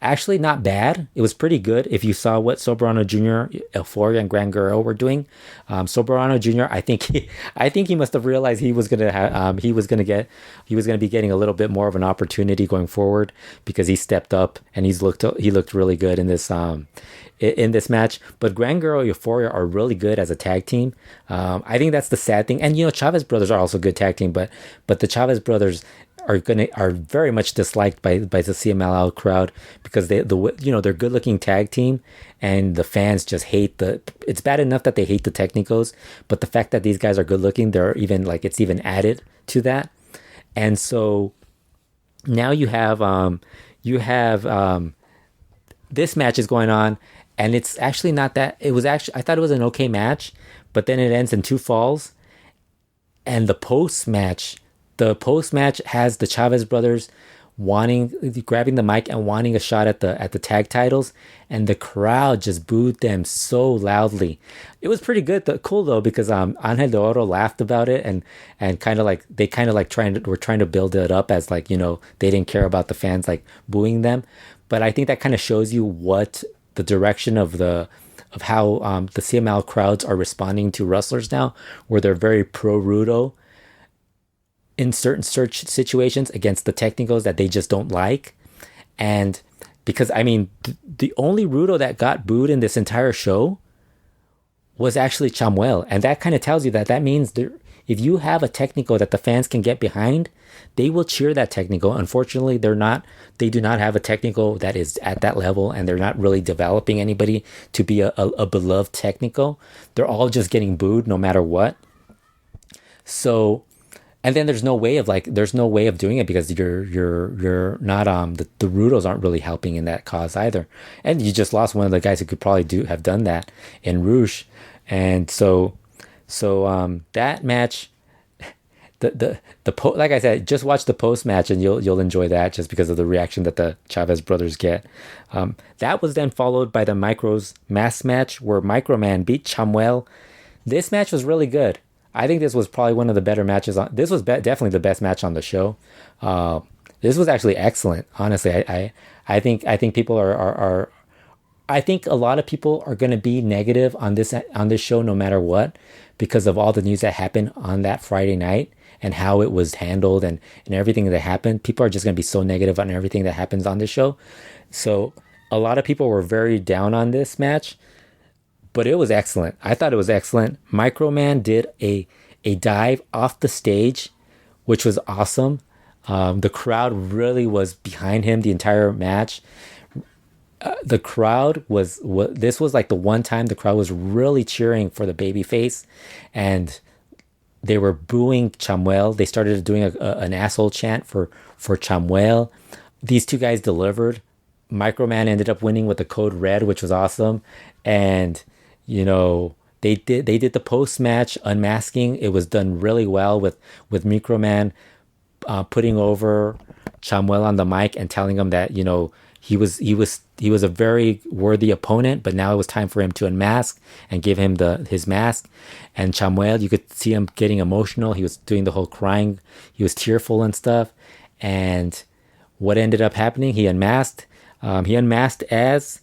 actually not bad. It was pretty good if you saw what Soberano Jr., Euphoria, and Gran Guerrero were doing. Soberano Jr., I think he must have realized he was gonna be getting a little bit more of an opportunity going forward because he stepped up and he looked really good in this match. But Gran Guerrero and Euphoria are really good as a tag team. I think that's the sad thing. And Chavez brothers are also a good tag team, but the Chavez brothers are very much disliked by the CMLL crowd because they're good looking tag team, and the fans just hate it's bad enough that they hate the Technicos, but the fact that these guys are good looking, they're even like it's even added to that. And so now you have this match is going on, and it's actually not that. I thought it was an okay match, but then it ends in 2 falls, and the post match has the Chavez brothers grabbing the mic and wanting a shot at the tag titles, and the crowd just booed them so loudly. It was pretty cool though, because Ángel de Oro laughed about it and were trying to build it up as like, they didn't care about the fans like booing them. But I think that kind of shows you what the direction of how the CML crowds are responding to wrestlers now, where they're very pro Rudo. in certain search situations against the technicals that they just don't like. And because, I mean, the only Rudo that got booed in this entire show was actually Chamuel. And that kind of tells you that means if you have a technical that the fans can get behind, they will cheer that technical. Unfortunately, they do not have a technical that is at that level, and they're not really developing anybody to be a beloved technical. They're all just getting booed no matter what. So, and then there's no way of doing it because you're not the Rudos aren't really helping in that cause either. And you just lost one of the guys who could probably have done that in Rouge. And so that match, like I said, just watch the post match and you'll enjoy that just because of the reaction that the Chavez brothers get. That was then followed by the Micros mass match where Microman beat Chamuel. This match was really good. I think this was probably one of the better matches this was definitely the best match on the show. This was actually excellent. Honestly, I think people are I think a lot of people are going to be negative on this show no matter what, because of all the news that happened on that Friday night and how it was handled and everything that happened. People are just going to be so negative on everything that happens on this show. So a lot of people were very down on this match, but it was excellent. I thought it was excellent. Microman did a dive off the stage, which was awesome. The crowd really was behind him the entire match. The crowd this was like the one time the crowd was really cheering for the babyface, and they were booing Chamuel. They started doing an asshole chant for Chamuel. These two guys delivered. Microman ended up winning with the code red, which was awesome. And, you know, they did the post-match unmasking. It was done really well with Microman putting over Chamuel on the mic and telling him that, you know, he was a very worthy opponent, but now it was time for him to unmask and give him his mask. And Chamuel, you could see him getting emotional. He was doing the whole crying. He was tearful and stuff. And what ended up happening? He unmasked. He unmasked as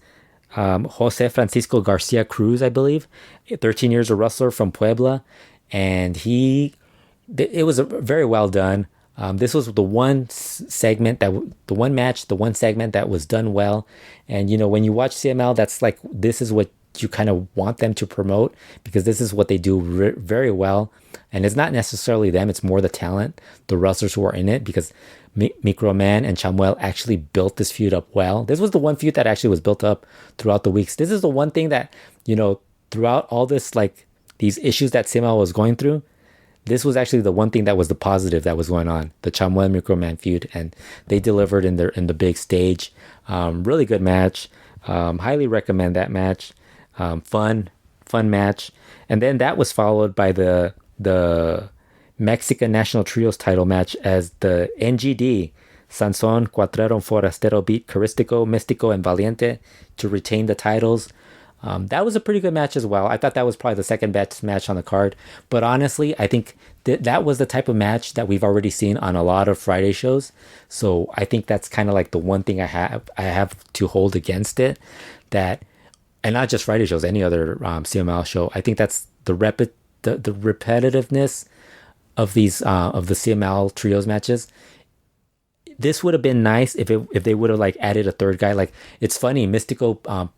Jose Francisco Garcia Cruz, I believe, 13 years a wrestler from Puebla, and it was very well done. This was the one segment that was done well. And, you know, when you watch CML, that's like, this is what you kind of want them to promote, because this is what they do very well. And it's not necessarily them, it's more the talent, the wrestlers who are in it, because Microman and Chamuel actually built this feud up well. This was the one feud that actually was built up throughout the weeks. This is the one thing that, you know, throughout all this, like, these issues that CML was going through, this was actually the one thing that was the positive that was going on, the Chamuel Microman feud, and they delivered in the big stage. Really good match. Highly recommend that match. Fun match. And then that was followed by the Mexican National Trios title match, as the NGD, Sanson, Cuatrero, Forastero beat Caristico, Mystico, and Valiente to retain the titles. That was a pretty good match as well. I thought that was probably the second best match on the card. But honestly, I think that was the type of match that we've already seen on a lot of Friday shows. So I think that's kind of like the one thing I have to hold against it. That, and not just Friday shows, any other CML show. I think that's the repetitiveness of these of the CML trios matches. This would have been nice if they would have like added a third guy. Like, it's funny, Mystico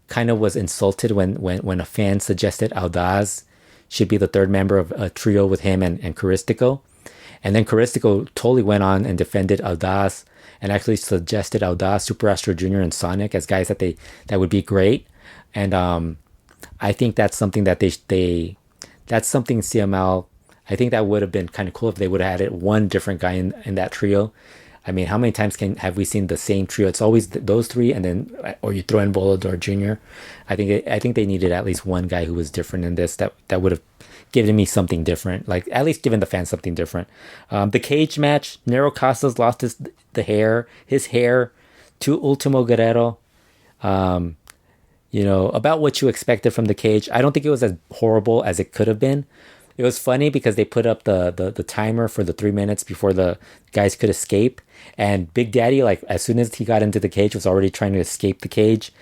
kind of was insulted when a fan suggested Audaz should be the third member of a trio with him and Caristico. And then Caristico totally went on and defended Audaz and actually suggested Audaz, Super Astro Jr., and Sonic as guys that would be great. And I think that's something that that's something CML, I think that would have been kind of cool if they would have added one different guy in that trio. I mean, how many times have we seen the same trio? It's always those three, and then, or you throw in Volador Jr. I think they needed at least one guy who was different in this, that would have given me something different, like at least given the fans something different. The cage match, Nero Casas lost his hair to Ultimo Guerrero. You know, about what you expected from the cage. I don't think it was as horrible as it could have been. It was funny because they put up the timer for the 3 minutes before the guys could escape. And Big Daddy, like, as soon as he got into the cage, was already trying to escape the cage.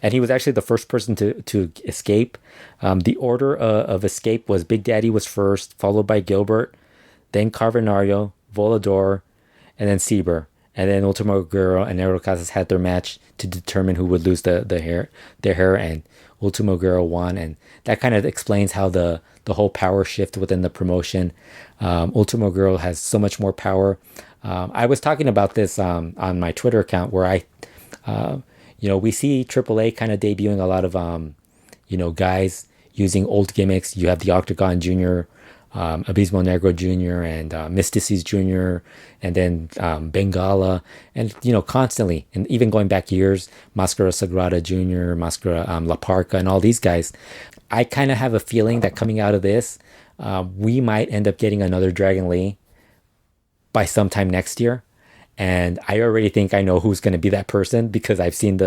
And he was actually the first person to escape. The order of escape was Big Daddy was first, followed by Gilbert, then Carvanario, Volador, and then Saber. And then Ultimo Guerrero and Negro Casas had their match to determine who would lose their hair, and Ultimo Guerrero won. And that kind of explains how the whole power shift within the promotion. Ultimo Guerrero has so much more power. I was talking about this on my Twitter account where we see AAA kind of debuting a lot of, guys using old gimmicks. You have the Octagon Jr., Abismo Negro Jr. and Mystices Jr. and then Bengala, and constantly, and even going back years, Mascara Sagrada Jr., Mascara La Parca, and all these guys. I kind of have a feeling that coming out of this, we might end up getting another Dragon Lee by sometime next year, and I already think I know who's going to be that person because I've seen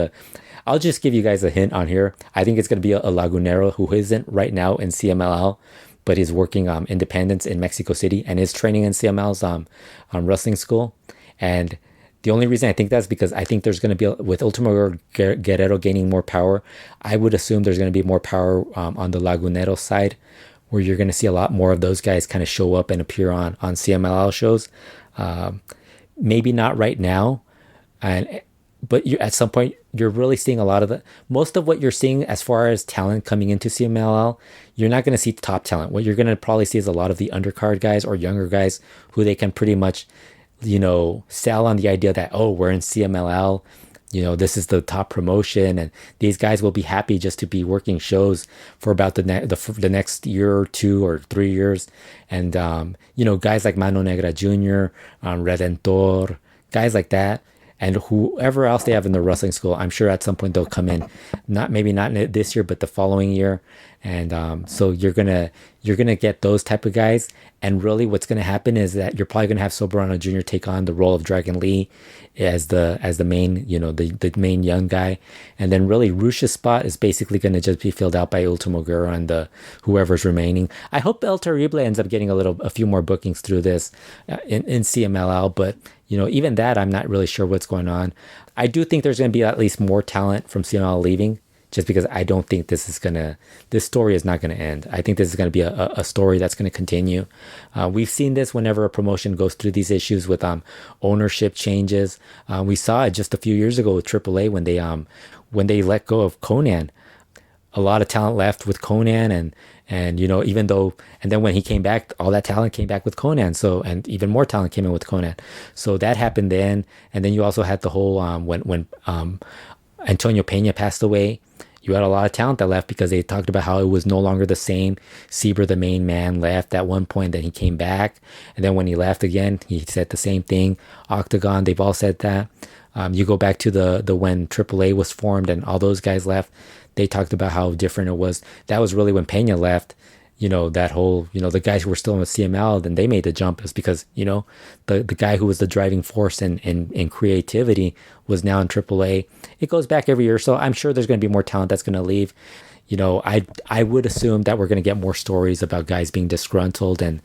I'll just give you guys a hint on here. I think it's going to be a Lagunero who isn't right now in CMLL, but he's working independence in Mexico City and is training in CML's wrestling school. And the only reason I think that's because I think there's going to be, with Ultimo Guerrero gaining more power, I would assume there's going to be more power on the Lagunero side, where you're going to see a lot more of those guys kind of show up and appear on CMLL shows. Maybe not right now, but at some point you're really seeing a lot of most of what you're seeing as far as talent coming into CMLL. You're not going to see top talent. What you're going to probably see is a lot of the undercard guys or younger guys who they can pretty much, sell on the idea that, oh, we're in CMLL, this is the top promotion, and these guys will be happy just to be working shows for about the next year or 2 or 3 years. And, guys like Mano Negra Jr., Redentor, guys like that, and whoever else they have in the wrestling school, I'm sure at some point they'll come in, maybe not this year, but the following year. And so you're gonna get those type of guys. And really, what's gonna happen is that you're probably gonna have Soberano Jr. take on the role of Dragon Lee as the main, the main young guy. And then really, Rush's spot is basically gonna just be filled out by Ultimo Guerrero and whoever's remaining. I hope El Terrible ends up getting a few more bookings through this in CMLL, but even that, I'm not really sure what's going on. I do think there's going to be at least more talent from CMLL leaving, just because I don't think this story is not going to end. I think this is going to be a story that's going to continue. We've seen this whenever a promotion goes through these issues with ownership changes. We saw it just a few years ago with AAA when they let go of Conan. A lot of talent left with Conan, and then when he came back, all that talent came back with Conan. So, and even more talent came in with Conan. So that happened then. And then you also had the whole, when Antonio Pena passed away, you had a lot of talent that left because they talked about how it was no longer the same. Saber, the main man, left at one point, then he came back. And then when he left again, he said the same thing. Octagon, they've all said that. You go back to the when AAA was formed and all those guys left, they talked about how different it was. That was really when Pena left. That whole, the guys who were still in the CML, then they made the jump. Is because, the guy who was the driving force in creativity was now in AAA. It goes back every year. So I'm sure there's going to be more talent that's going to leave. I would assume that we're going to get more stories about guys being disgruntled. And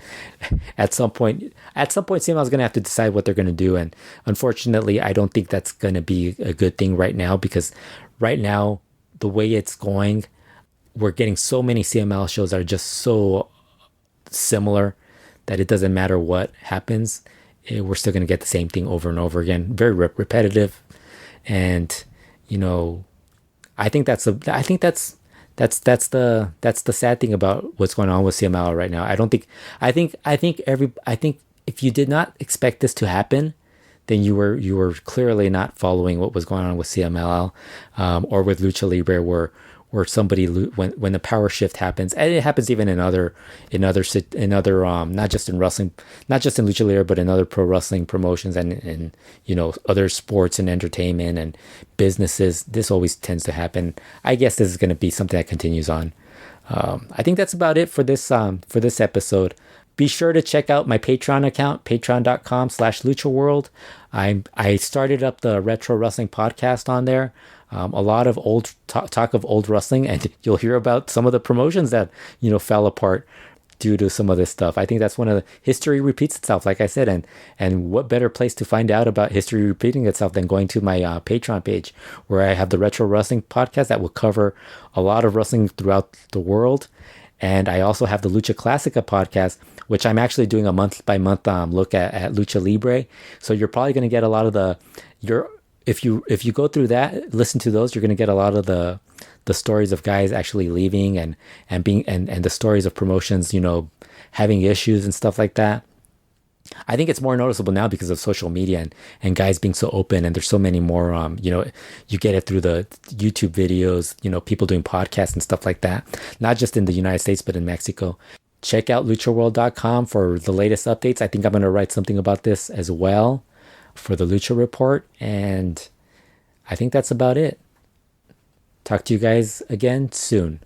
at some point CML is going to have to decide what they're going to do. And unfortunately, I don't think that's going to be a good thing right now, because right now, the way it's going, we're getting so many CML shows that are just so similar that it doesn't matter what happens. We're still going to get the same thing over and over again. Very repetitive. And, I think that's the sad thing about what's going on with CML right now. I think if you did not expect this to happen, then you were clearly not following what was going on with CMLL, or with Lucha Libre, where somebody, when the power shift happens, and it happens even in other not just in wrestling, not just in Lucha Libre, but in other pro wrestling promotions and other sports and entertainment and businesses. This always tends to happen. I guess this is going to be something that continues on. I think that's about it for this episode. Be sure to check out my Patreon account, patreon.com/LuchaWorld. I started up the Retro Wrestling Podcast on there. A lot of old talk of old wrestling, and you'll hear about some of the promotions that, fell apart due to some of this stuff. I think that's one of the history repeats itself, like I said, and what better place to find out about history repeating itself than going to my Patreon page, where I have the Retro Wrestling Podcast that will cover a lot of wrestling throughout the world. And I also have the Lucha Classica podcast, which I'm actually doing a month by month look at Lucha Libre. So you're probably going to get a lot of if you go through that, listen to those, you're going to get a lot of the stories of guys actually leaving and the stories of promotions, having issues and stuff like that. I think it's more noticeable now because of social media and guys being so open, and there's so many more, you get it through the YouTube videos, people doing podcasts and stuff like that, not just in the United States, but in Mexico. Check out luchaworld.com for the latest updates. I think I'm going to write something about this as well for the Lucha Report. And I think that's about it. Talk to you guys again soon.